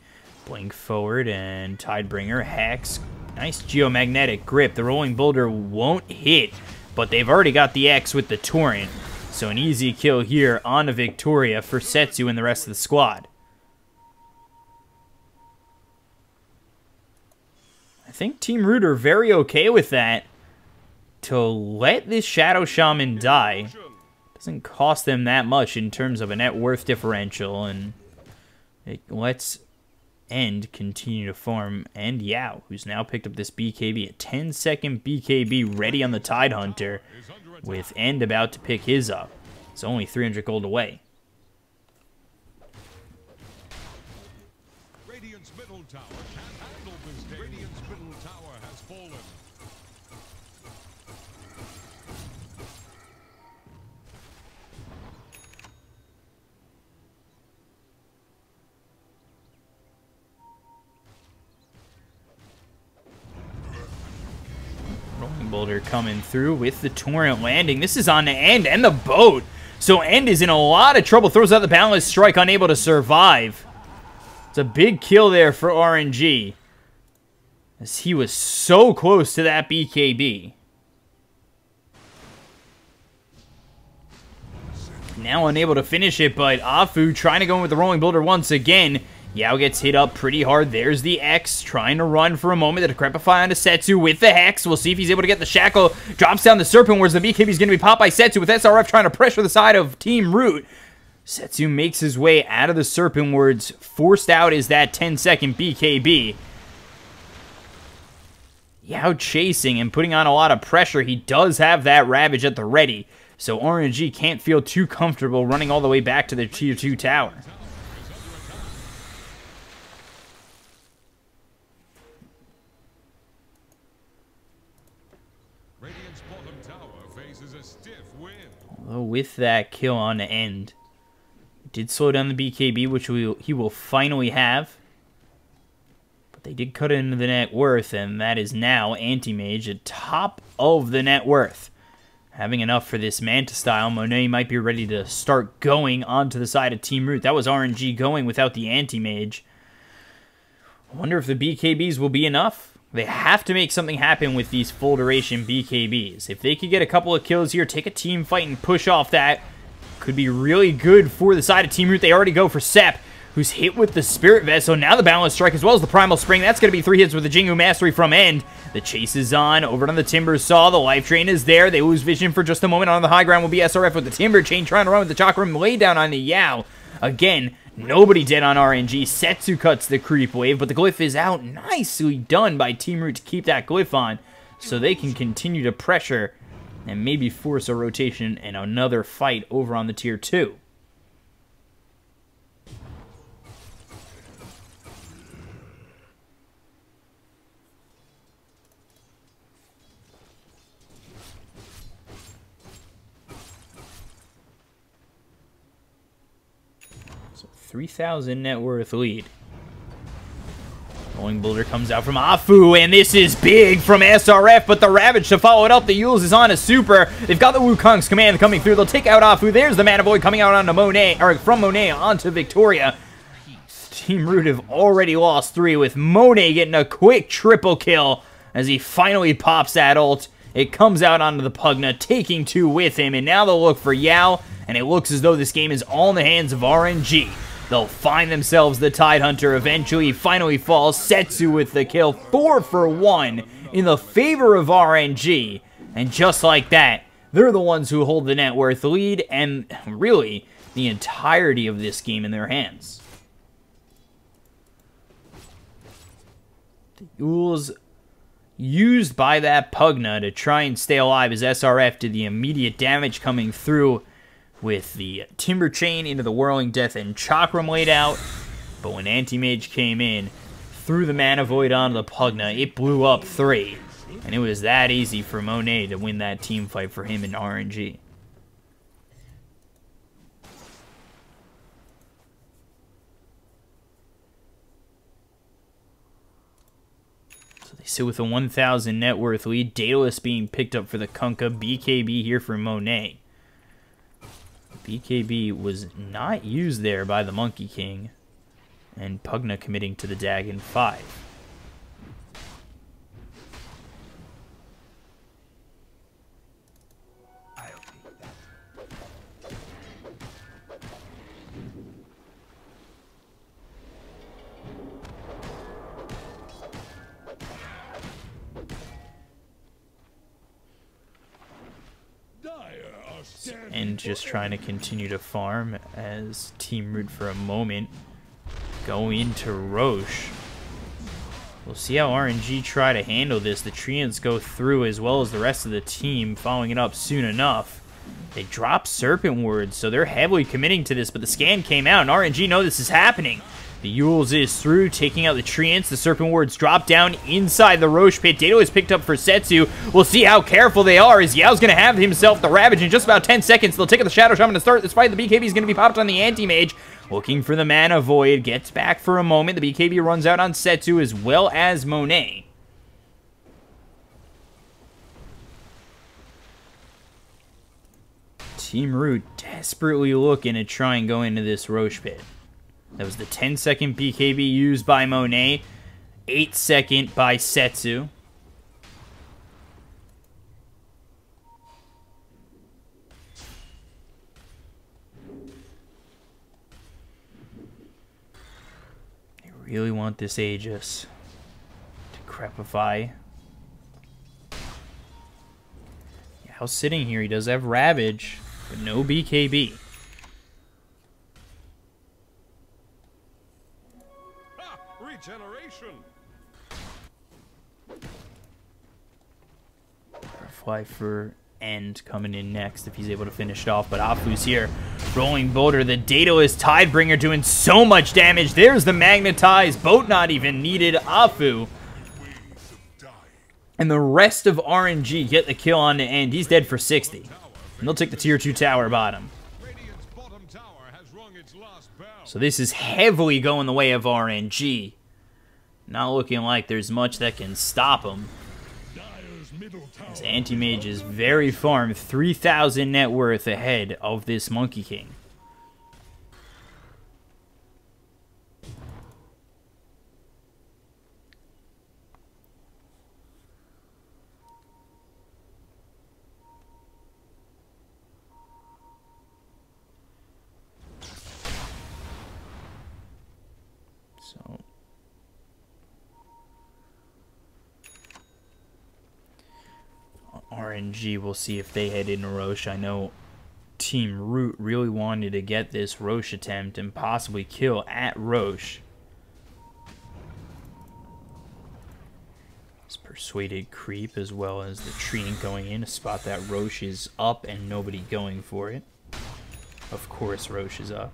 Blink forward and Tidebringer, Hex. Nice geomagnetic grip. The Rolling Boulder won't hit, but they've already got the X with the Torrent. So an easy kill here on a Victoria for Setsu and the rest of the squad. think Team Root are very okay with that. To let this Shadow Shaman die doesn't cost them that much in terms of a net worth differential, and it lets End continue to farm. And Yao, who's now picked up this BKB, a 10-second BKB ready on the Tidehunter, with End about to pick his up. It's only 300 gold away. Radiant's middle tower can't handle this damage. Radiant's middle tower has fallen. Rolling Boulder coming through with the Torrent landing. This is on the End and the boat. So End is in a lot of trouble. Throws out the Boundless Strike, unable to survive. It's a big kill there for RNG, as he was so close to that BKB. Now unable to finish it, but Afu trying to go in with the Rolling Boulder once again. Yao gets hit up pretty hard. There's the X, trying to run for a moment. The Decrepify onto Setsu with the Hex. We'll see if he's able to get the Shackle. Drops down the Serpent, whereas the BKB is going to be popped by Setsu, with SRF trying to pressure the side of Team Root. Setsu makes his way out of the Serpent wards. Forced out is that 10-second BKB. Yao chasing and putting on a lot of pressure. He does have that Ravage at the ready, so RNG can't feel too comfortable running all the way back to their Tier 2 tower. Radiant's bottom tower faces a stiff wind. Although with that kill on the End, it did slow down the BKB, which he will finally have. But they did cut into the net worth, and that is now Anti-Mage at top of the net worth. Having enough for this Manta style, Monet might be ready to start going onto the side of Team Root. That was RNG going without the Anti-Mage. I wonder if the BKBs will be enough. They have to make something happen with these full duration BKBs. If they could get a couple of kills here, take a team fight and push off that, could be really good for the side of Team Root. They already go for Sep, who's hit with the Spirit Vessel. Now the Boundless Strike as well as the Primal Spring. That's going to be 3 hits with the Jingu Mastery from End. The chase is on. Over on the Timber Saw. The Life Drain is there. They lose vision for just a moment. On the high ground will be SRF with the Timber Chain trying to run with the Chakram. Lay down on the Yao. Again, nobody dead on RNG. Setsu cuts the creep wave, but the Glyph is out. Nicely done by Team Root to keep that Glyph on, so they can continue to pressure and maybe force a rotation and another fight over on the Tier 2. So 3,000 net worth lead. Rolling Boulder comes out from Afu, and this is big from SRF, but the Ravage to follow it up. The Yules is on a super. They've got the Wukong's command coming through. They'll take out Afu. There's the Mana Void coming out onto Monet, or from Monet onto Victoria. Team Root have already lost 3, with Monet getting a quick triple kill as he finally pops that ult. It comes out onto the Pugna, taking 2 with him, and now they'll look for Yao, and it looks as though this game is all in the hands of RNG. They'll find themselves the Tidehunter. Eventually, finally falls. Setsu with the kill. 4 for 1 in the favor of RNG. And just like that, they're the ones who hold the net worth lead and really the entirety of this game in their hands. The Yules used by that Pugna to try and stay alive as SRF did the immediate damage coming through with the Timber Chain into the Whirling Death and Chakram laid out. But when Anti-Mage came in, threw the Mana Void onto the Pugna, it blew up 3. And it was that easy for Monet to win that team fight for him in RNG. So they sit with a 1,000 net worth lead. Daedalus being picked up for the Kunkka. BKB here for Monet. BKB was not used there by the Monkey King, and Pugna committing to the Dagon 5. and just trying to continue to farm as Team Root for a moment go into Roche. We'll see how RNG try to handle this. The Treants go through as well as the rest of the team, following it up soon enough. They drop Serpent Wards, so they're heavily committing to this, but the scan came out, and RNG know this is happening. The Yules is through, taking out the Treants. The Serpent Wards drop down inside the Roche pit. Dato is picked up for Setsu. We'll see how careful they are, as Yao's going to have himself the Ravage in just about 10 seconds. They'll take out the Shadow Shaman to start this fight. The BKB is going to be popped on the Anti-Mage. Looking for the Mana Void. Gets back for a moment. The BKB runs out on Setsu as well as Monet. Team Root desperately looking to try and go into this Roche pit. That was the 10-second BKB used by Monet, 8-second by Setsu. They really want this Aegis to crepify. Yao's sitting here. He does have Ravage, but no BKB. Regeneration. Fly for End coming in next if he's able to finish it off, but Afu's here. Rolling Boulder. The Daedalus Tidebringer doing so much damage. There's the Magnetized. Boat not even needed. Afu. And the rest of RNG get the kill on the End. He's dead for 60. And they'll take the tier 2 tower bottom. So this is heavily going the way of RNG. Not looking like there's much that can stop him. This Anti-Mage is very farmed, 3,000 net worth ahead of this Monkey King. So RNG, we'll see if they head into Roche. I know Team Root really wanted to get this Roche attempt and possibly kill at Roche. This Persuaded creep as well as the Treant going in, a spot that Roche is up and nobody going for it. Of course Roche is up.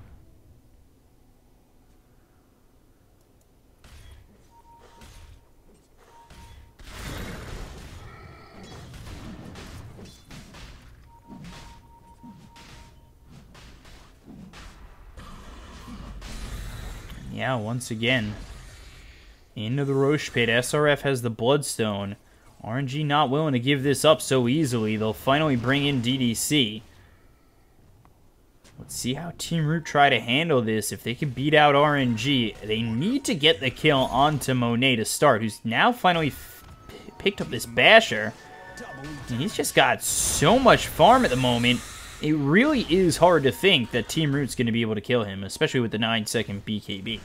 Yeah, once again, into the Roche pit. SRF has the Bloodstone. RNG not willing to give this up so easily. They'll finally bring in DDC. Let's see how Team Root try to handle this. If they can beat out RNG, they need to get the kill onto Monet to start, who's now finally picked up this Basher. And he's just got so much farm at the moment. It really is hard to think that Team Root's going to be able to kill him, especially with the 9-second BKB.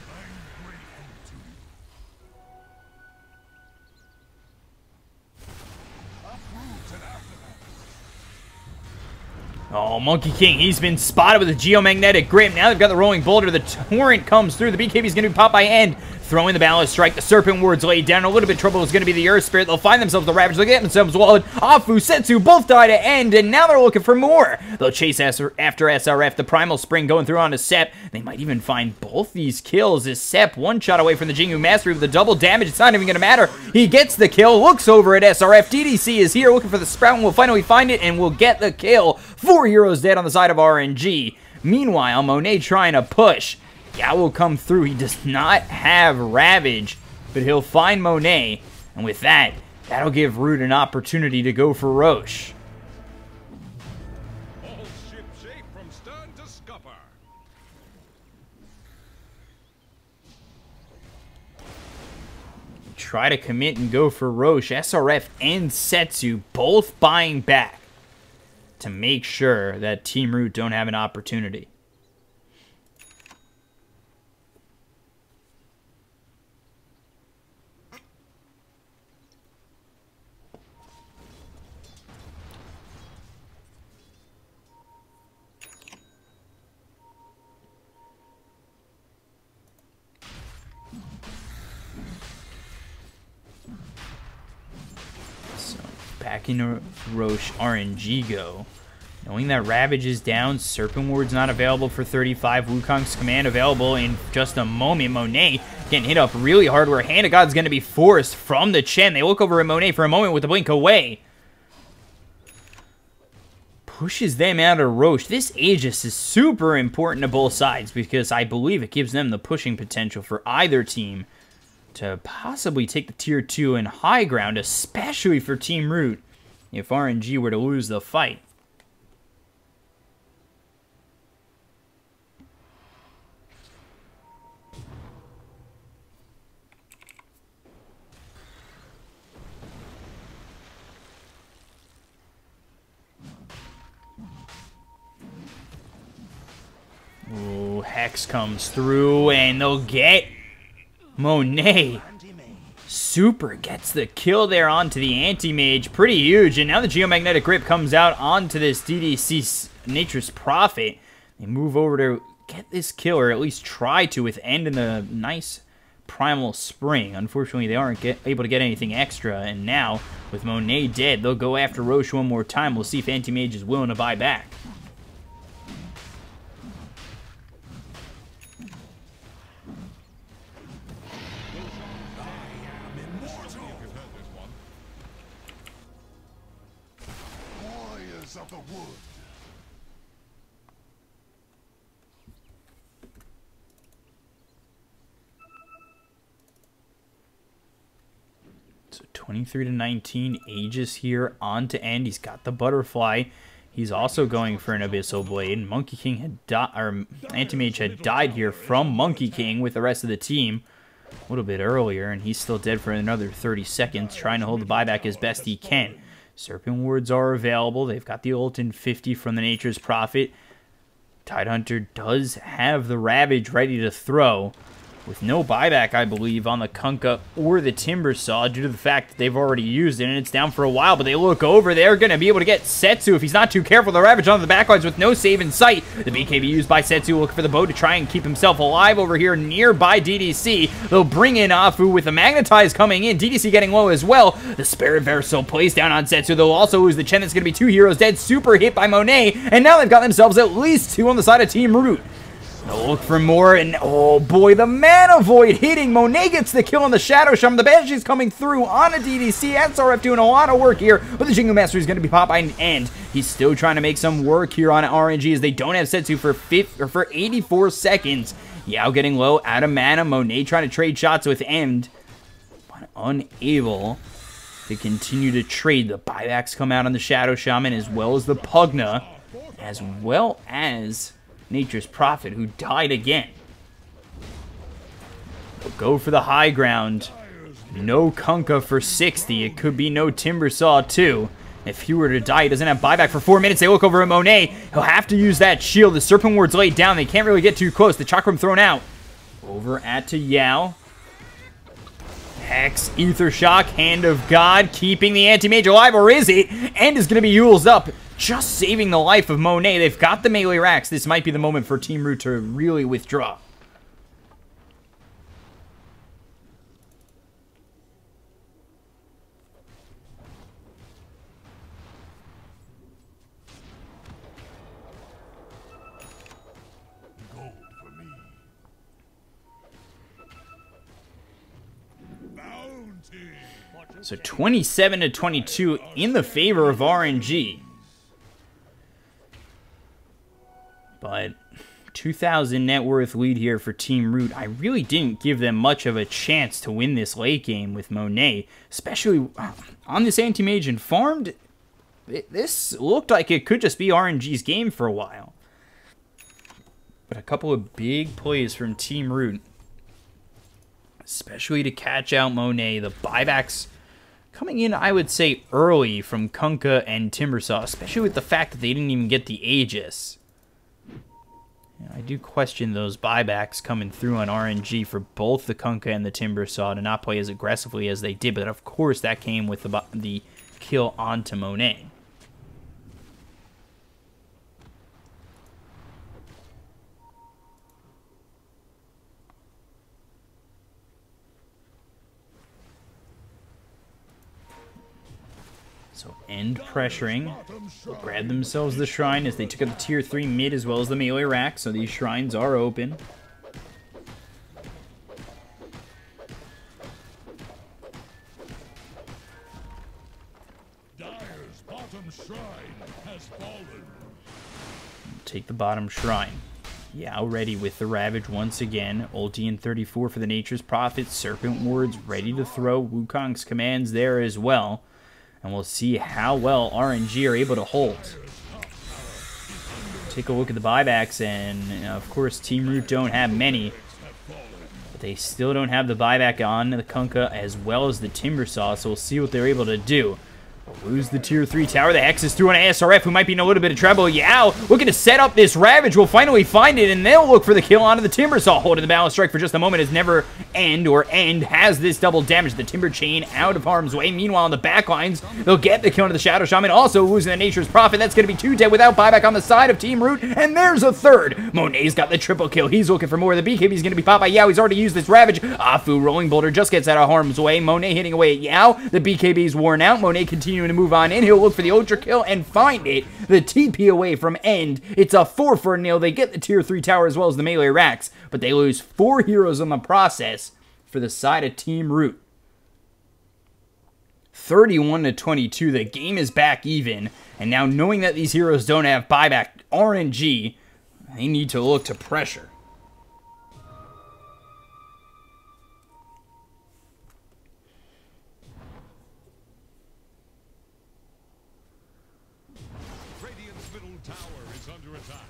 Oh, Monkey King, he's been spotted with a Geomagnetic Grip. Now they've got the Rolling Boulder. The Torrent comes through. The BKB is going to be popped by End. Throwing the Ballast Strike. The Serpent Wards laid down. A little bit of trouble is going to be the Earth Spirit. They'll find themselves the Ravage. They'll get themselves walled. Afu, Setsu both die to End, and now they're looking for more. They'll chase after SRF. The Primal Spring going through onto Sep. They might even find both these kills as Sep one shot away from the Jingu Mastery with the double damage. It's not even going to matter. He gets the kill. Looks over at SRF. DDC is here looking for the Sprout, and we'll finally find it, and we'll get the kill. 4 heroes dead on the side of RNG. Meanwhile, Monet trying to push. Yao will come through. He does not have Ravage, but he'll find Monet. And with that, that'll give Root an opportunity to go for Roche. All ship shape from stern to scupper. Try to commit and go for Roche. SRF and Setsu both buying back to make sure that Team Root don't have an opportunity. back into Roche RNG go. Knowing that Ravage is down, Serpent Ward's not available for 35. Wukong's command available in just a moment. Monet getting hit up really hard where Hand of God's going to be forced from the Chen. They look over at Monet for a moment with the blink away. Pushes them out of Roche. This Aegis is super important to both sides because I believe it gives them the pushing potential for either team to possibly take the tier 2 and high ground, especially for Team Root if RNG were to lose the fight. Ooh, Hex comes through, and they'll get Monet. Super gets the kill there onto the Anti-Mage. Pretty huge, and now the Geomagnetic Grip comes out onto this DDC Nature's Prophet. They move over to get this kill, or at least try to, with End in the nice Primal Spring. Unfortunately, they aren't able to get anything extra, and now, with Monet dead, they'll go after Roche one more time. We'll see if Anti-Mage is willing to buy back. Of the wood. So 23-19, Aegis here on to End. He's got the Butterfly. He's also going for an Abyssal Blade. Monkey King had died, or Anti-Mage had died here from Monkey King with the rest of the team a little bit earlier, and he's still dead for another 30 seconds, trying to hold the buyback as best he can. Serpent Wards are available. They've got the ult in 50 from the Nature's Prophet. Tidehunter does have the Ravage ready to throw, with no buyback, I believe, on the Kunkka or the Timbersaw due to the fact that they've already used it, and it's down for a while, but they look over. They're going to be able to get Setsu if he's not too careful. The Ravage onto the backlines with no save in sight. The BKB used by Setsu looking for the bow to try and keep himself alive over here nearby DDC. They'll bring in Afu with the Magnetize coming in. DDC getting low as well. The Spirit Verso plays down on Setsu. They'll also lose the Chen. That's going to be 2 heroes dead. Super hit by Monet, and now they've got themselves at least 2 on the side of Team Root. They'll look for more, and oh boy, the Mana Void hitting. Monet gets the kill on the Shadow Shaman. The Banshee's coming through on a DDC. SRF doing a lot of work here, but the Jingle Master is going to be popped by an End. He's still trying to make some work here on RNG as they don't have Setsu for 84 seconds. Yao getting low, out of mana. Monet trying to trade shots with End, but unable to continue to trade. The buybacks come out on the Shadow Shaman as well as the Pugna, as well as Nature's Prophet, who died again. They'll go for the high ground. No Kunkka for 60. It could be no Timbersaw too. If he were to die, he doesn't have buyback for 4 minutes. They look over at Monet. He'll have to use that shield. The Serpent Ward's laid down. They can't really get too close. The Chakram thrown out. Over at to Yao. Hex, Ether Shock, Hand of God, keeping the Anti-Mage alive, or is it? End is going to be Yule's up, just saving the life of Monet. They've got the melee racks. This might be the moment for Team Root to really withdraw. So 27-22 in the favor of RNG. But 2,000 net worth lead here for Team Root. I really didn't give them much of a chance to win this late game with Monet, especially on this Anti-Mage and farmed. This looked like it could just be RNG's game for a while. But a couple of big plays from Team Root, especially to catch out Monet. The buybacks coming in, I would say, early from Kunkka and Timbersaw, especially with the fact that they didn't even get the Aegis. I do question those buybacks coming through on RNG for both the Kunkka and the Timbersaw to not play as aggressively as they did, but of course that came with the kill onto Monet. So End pressuring. They'll grab themselves the shrine as they took out the tier 3 mid as well as the melee rack, so these shrines are open. Dire's bottom shrine has fallen. Take the bottom shrine. Yao ready with the Ravage once again. Ulti in 34 for the Nature's Prophet. Serpent Wards ready to throw. Wukong's commands there as well. And we'll see how well RNG are able to hold. Take a look at the buybacks, and of course Team Root don't have many. But they still don't have the buyback on the Kunkka as well as the Timbersaw, so we'll see what they're able to do. Lose the tier 3 tower. The Hex is through an ASRF who might be in a little bit of trouble. Yao looking to set up this Ravage. Will finally find it, and they'll look for the kill onto the Timbersaw. Holding the Balance Strike for just a moment as Never End has this double damage. The Timber Chain out of harm's way. Meanwhile, on the back lines, they'll get the kill into the Shadow Shaman. Also losing the Nature's Prophet. That's going to be 2 dead without buyback on the side of Team Root. And there's a third. Monet's got the triple kill. He's looking for more. The BKB is going to be popped by Yao. He's already used this Ravage. Afu Rolling Boulder just gets out of harm's way. Monet hitting away at Yao. The BKB's worn out. Monet continuing to move on in. He'll look for the Ultra kill and find it. The TP away from End. It's a 4-0. They get the tier 3 tower as well as the melee racks, but they lose 4 heroes in the process for the side of Team Root. 31-22. The game is back even, and now knowing that these heroes don't have buyback RNG, they need to look to pressure. Radiant's middle tower is under attack.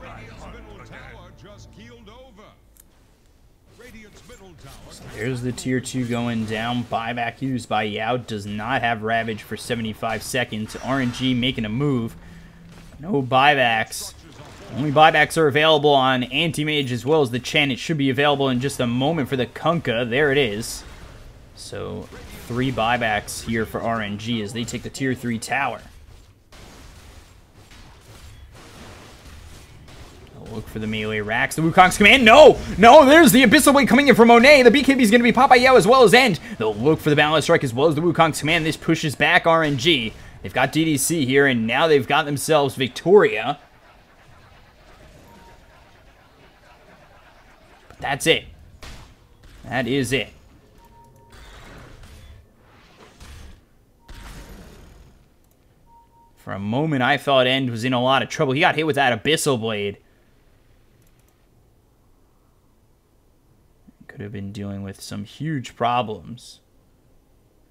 Radiant's middle tower just keeled over. Radiant's middle tower. There's the tier 2 going down. Buyback used by Yao. Does not have Ravage for 75 seconds. RNG making a move. No buybacks. Only buybacks are available on Anti-Mage as well as the Chen. It should be available in just a moment for the Kunkka. There it is. So 3 buybacks here for RNG as they take the tier 3 tower. Look for the melee racks. The Wukong's command. No! No! There's the Abyssal Blade coming in from Monet. The BKB is going to be popped by Yao as well as End. They'll look for the Balance Strike as well as the Wukong's command. This pushes back RNG. They've got DDC here, and now they've got themselves Victoria. But that's it. That is it. For a moment, I thought End was in a lot of trouble. He got hit with that Abyssal Blade. Could have been dealing with some huge problems.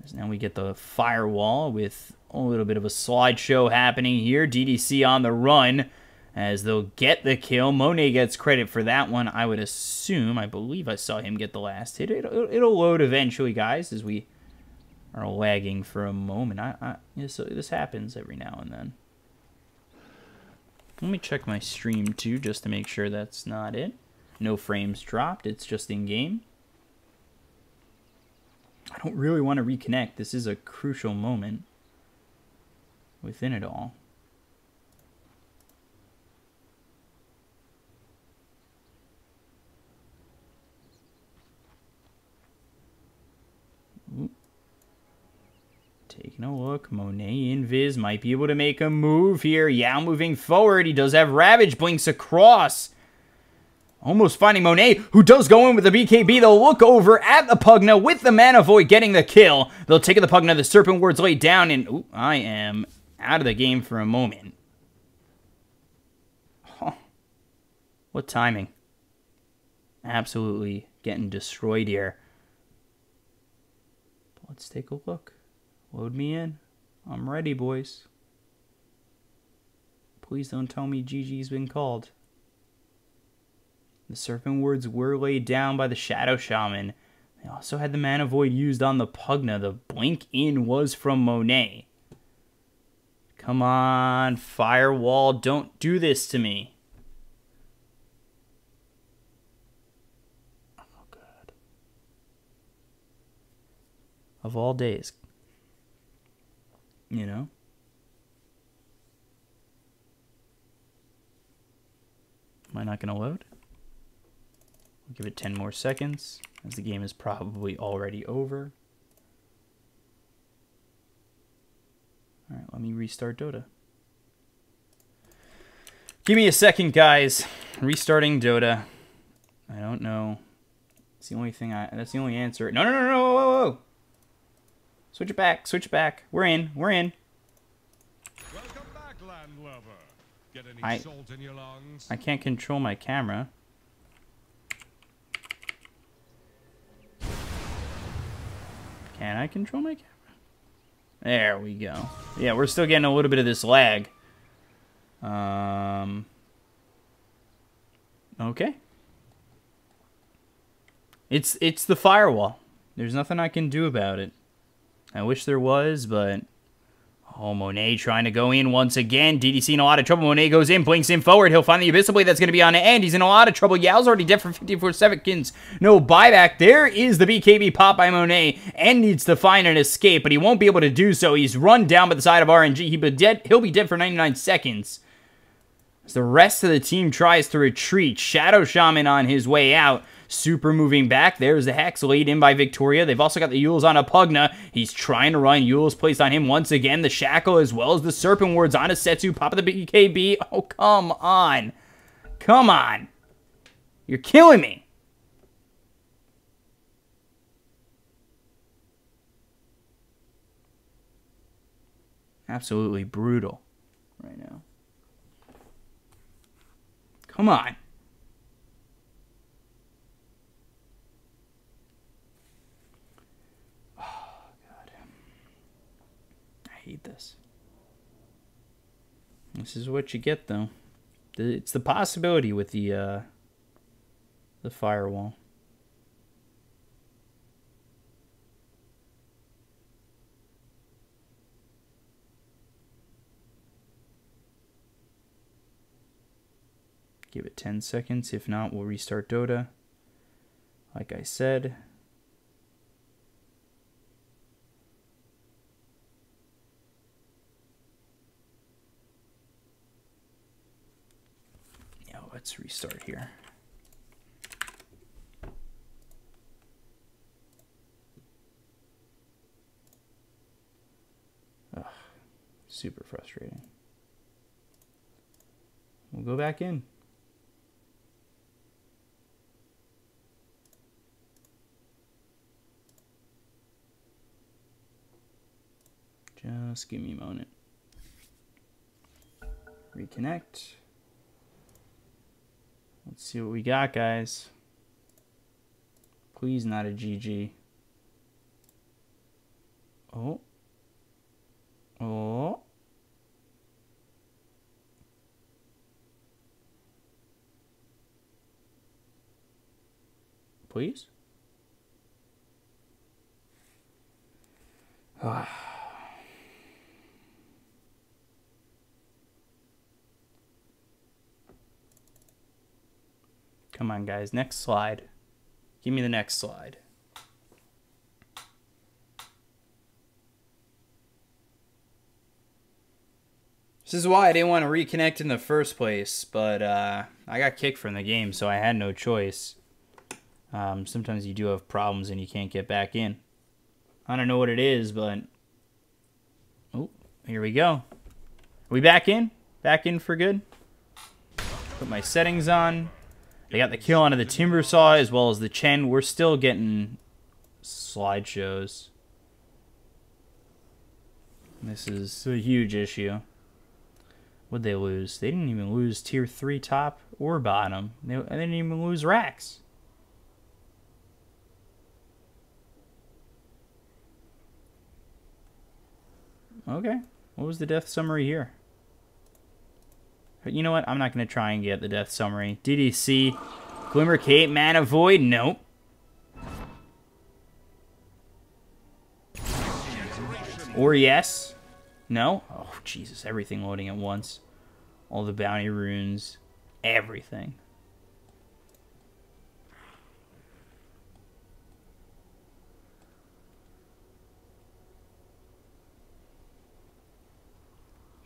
As now we get the firewall with a little bit of a slideshow happening here. DDC on the run as they'll get the kill. Monet gets credit for that one, I would assume. I believe I saw him get the last hit. It'll load eventually, guys, as we are lagging for a moment. So this happens every now and then. Let me check my stream too, just to make sure that's not it. No frames dropped. It's just in game. I don't really want to reconnect. This is a crucial moment within it all. Ooh. Taking a look. Monet Invis might be able to make a move here. Yao moving forward. He does have Ravage. Blinks across. Almost finding Monet, who does go in with the BKB. They'll look over at the Pugna with the Mana Void getting the kill. They'll take the Pugna. The Serpent Ward's laid down, and ooh, I am out of the game for a moment. Oh, what timing. Absolutely getting destroyed here. Let's take a look. Load me in. I'm ready, boys. Please don't tell me GG's been called. The Serpent Wards were laid down by the Shadow Shaman. They also had the Mana Void used on the Pugna. The blink in was from Monet. Come on, Firewall, don't do this to me. Oh, God. Of all days. You know? Am I not going to load? Give it 10 more seconds. as the game is probably already over. All right, let me restart Dota. Give me a second, guys. Restarting Dota. I don't know. That's the only thing that's the only answer. No, no, no, no, whoa, whoa, whoa. Switch it back, switch it back. We're in, we're in. Welcome back, landlubber. Get any salt in your lungs? I can't control my camera. Can I control my camera? There we go. Yeah, we're still getting a little bit of this lag. Okay. It's the firewall. There's nothing I can do about it. I wish there was, but... Oh, Monet trying to go in once again. DDC in a lot of trouble. Monet goes in, blinks in forward. He'll find the Abyssal Blade that's going to be on the end. He's in a lot of trouble. Yao's already dead for 54 seconds. No buyback. There is the BKB pop by Monet and needs to find an escape, but he won't be able to do so. He's run down by the side of RNG. He'll be dead for 99 seconds. As the rest of the team tries to retreat. Shadow Shaman on his way out. Super moving back. There's the Hex laid in by Victoria. They've also got the Yules on a Pugna. He's trying to run. Yules placed on him once again. The Shackle as well as the Serpent Wards on a Setsu. Pop of the BKB. Oh, come on. Come on. You're killing me. Absolutely brutal right now. Come on. Hate this. This is what you get, though. It's the possibility with the firewall. Give it 10 seconds. If not, we'll restart Dota. Like I said. Let's restart here. Ugh, super frustrating. We'll go back in. Just give me a moment. Reconnect. Let's see what we got, guys. Please not a GG. Oh. Oh. Please? Come on, guys. Next slide. Give me the next slide. This is why I didn't want to reconnect in the first place, but I got kicked from the game, so I had no choice. Sometimes you do have problems and you can't get back in. I don't know what it is, but... Oh, here we go. Are we back in? Back in for good? Put my settings on. They got the kill onto the Timbersaw as well as the Chen. We're still getting slideshows. This is a huge issue. What'd they lose? They didn't even lose tier 3 top or bottom. They didn't even lose racks. Okay. What was the death summary here? But you know what? I'm not going to try and get the death summary. DDC. Glimmer Cape. Mana Void. Nope. Or yes. No? Oh, Jesus. Everything loading at once. All the bounty runes. Everything.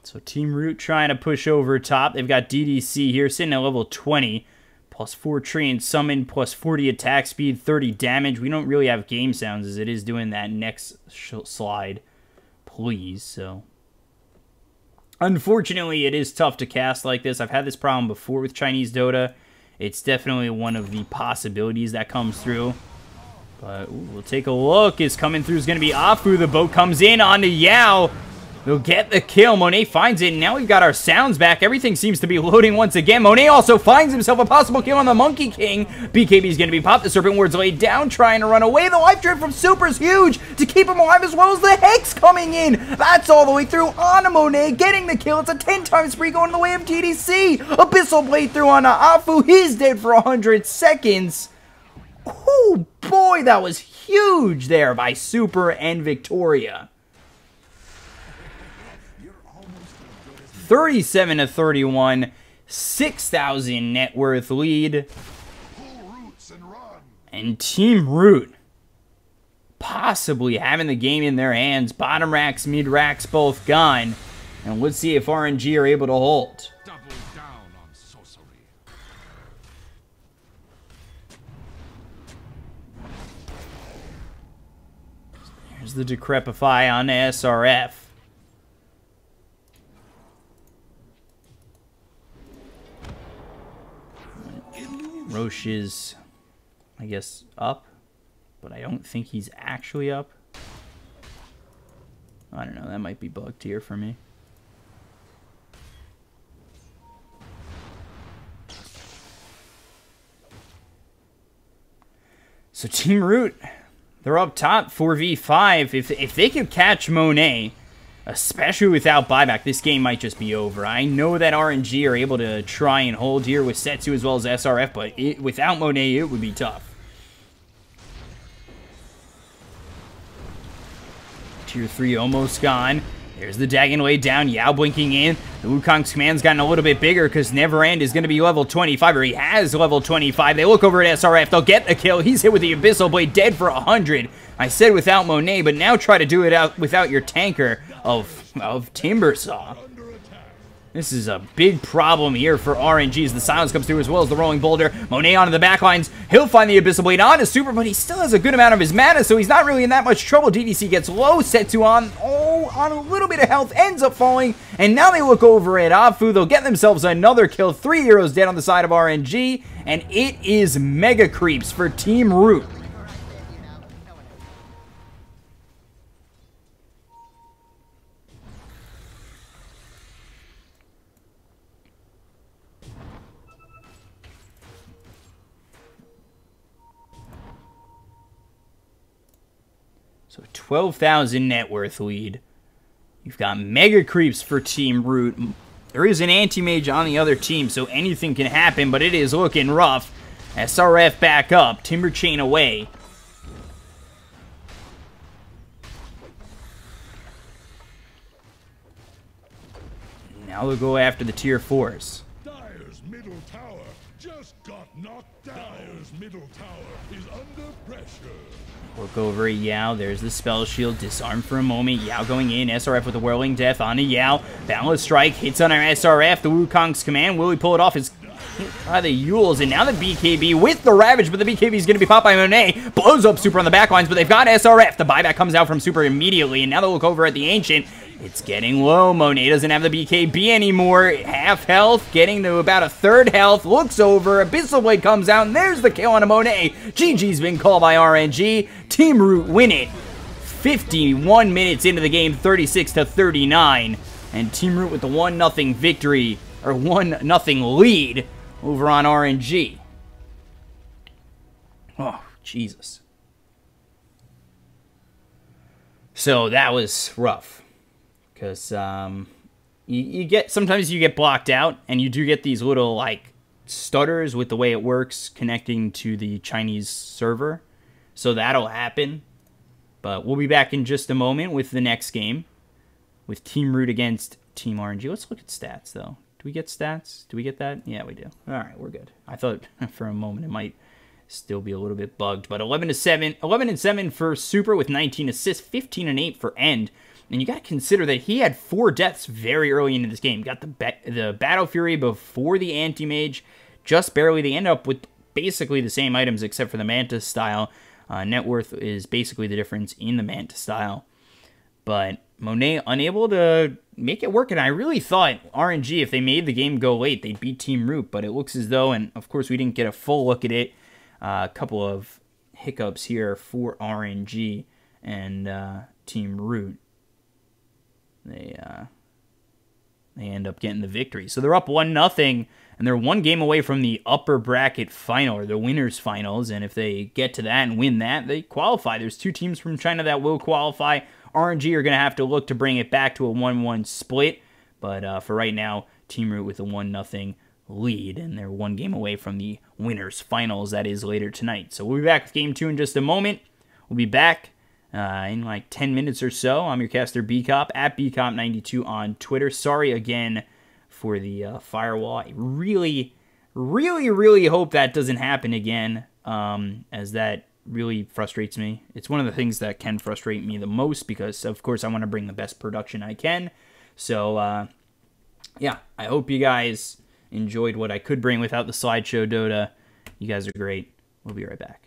So Team Root trying to push over top. They've got DDC here sitting at level 20. Plus 4 tree and summon, plus 40 attack speed, 30 damage. We don't really have game sounds as it is doing that next slide. Please, so. Unfortunately, it is tough to cast like this. I've had this problem before with Chinese Dota. It's definitely one of the possibilities that comes through. But ooh, we'll take a look. Is coming through is going to be Afu. The boat comes in onto Yao. They'll get the kill. Monet finds it, and now we've got our sounds back. Everything seems to be loading once again. Monet also finds himself a possible kill on the Monkey King. BKB is going to be popped. The Serpent Ward's laid down, trying to run away. The life drip from Super is huge to keep him alive, as well as the Hex coming in. That's all the way through on Monet, getting the kill. It's a 10-time spree going the way of TDC. Abyssal Blade through on Afu. He's dead for 100 seconds. Oh boy, that was huge there by Super and Victoria. 37-31, 6,000 net worth lead. And Team Root possibly having the game in their hands. Bottom racks, mid racks, both gone. And let's see if RNG are able to hold. Double down on sorcery. There's the Decrepify on SRF. Roche is, I guess, up, but I don't think he's actually up. I don't know, that might be bugged here for me. So Team Root, they're up top, 4v5. If they could catch Monet, especially without buyback, this game might just be over. I know that RNG are able to try and hold here with Setsu as well as SRF, but without Monet, it would be tough. Tier 3 almost gone. There's the Dagon laid down. Yao blinking in. The Wukong's command's gotten a little bit bigger because Neverend is going to be level 25, or he has level 25. They look over at SRF. They'll get the kill. He's hit with the Abyssal Blade, dead for 100. I said without Monet, but now try to do it out without your tanker of Timbersaw. This is a big problem here for RNG as the silence comes through as well as the rolling boulder. Monet onto the backlines. He'll find the Abyssal Blade onto Super, but he still has a good amount of his mana, so he's not really in that much trouble. DDC gets low. Setsu on a little bit of health, ends up falling, and now they look over at Afu. They'll get themselves another kill. 3 heroes dead on the side of RNG, and it is Mega Creeps for Team Root. So 12,000 net worth lead. You've got Mega Creeps for Team Root. There is an Anti-Mage on the other team, so anything can happen, but it is looking rough. SRF back up. Timber Chain away. Now they'll go after the Tier 4s. Dire's middle tower just got knocked down. Dire's middle tower is under pressure. Look over at Yao. There's the spell shield. Disarm for a moment. Yao going in. SRF with a whirling death onto Yao. Boundless strike hits on our SRF. The Wukong's command. Will he pull it off? Is hit by the Yules. And now the BKB with the Ravage, but the BKB is going to be popped by Monet. Blows up Super on the backlines, but they've got SRF. The buyback comes out from Super immediately, and now they'll look over at the Ancient. It's getting low. Monet doesn't have the BKB anymore. Half health, getting to about a third health. Looks over. Abyssal Blade comes out, and there's the kill on a Monet. GG's been called by RNG. Team Root win it. 51 minutes into the game, 36-39. And Team Root with the 1-0 victory, or 1-0 lead over on RNG. Oh, Jesus. So that was rough. Because sometimes you get blocked out, and you do get these little, like, stutters with the way it works connecting to the Chinese server. So that'll happen. But we'll be back in just a moment with the next game. With Team Root against Team RNG. Let's look at stats, though. Do we get stats? Do we get that? Yeah, we do. Alright, we're good. I thought for a moment it might still be a little bit bugged. But 11-7 for Super with 19 assists, 15-8 for End. And you got to consider that he had 4 deaths very early into this game. Got the Battle Fury before the Anti-Mage. just barely. They end up with basically the same items except for the Manta style. Net worth is basically the difference in the Manta style. But Monet unable to make it work, and I really thought RNG, if they made the game go late, they'd beat Team Root, but it looks as though, and of course we didn't get a full look at it, a couple of hiccups here for RNG and Team Root. They end up getting the victory. So they're up 1-0, and they're one game away from the upper bracket final, or the winners finals, and if they get to that and win that, they qualify. There's 2 teams from China that will qualify. RNG are going to have to look to bring it back to a 1-1 split, but for right now, Team Root with a 1-0 lead, and they're one game away from the winners finals. That is later tonight. So we'll be back with Game 2 in just a moment. We'll be back in like 10 minutes or so. I'm your caster Bkop, at Bkop92 on Twitter. Sorry again for the firewall. I really hope that doesn't happen again, as that really frustrates me. It's one of the things that can frustrate me the most because, of course, I want to bring the best production I can. So, yeah, I hope you guys enjoyed what I could bring without the slideshow Dota. You guys are great. We'll be right back.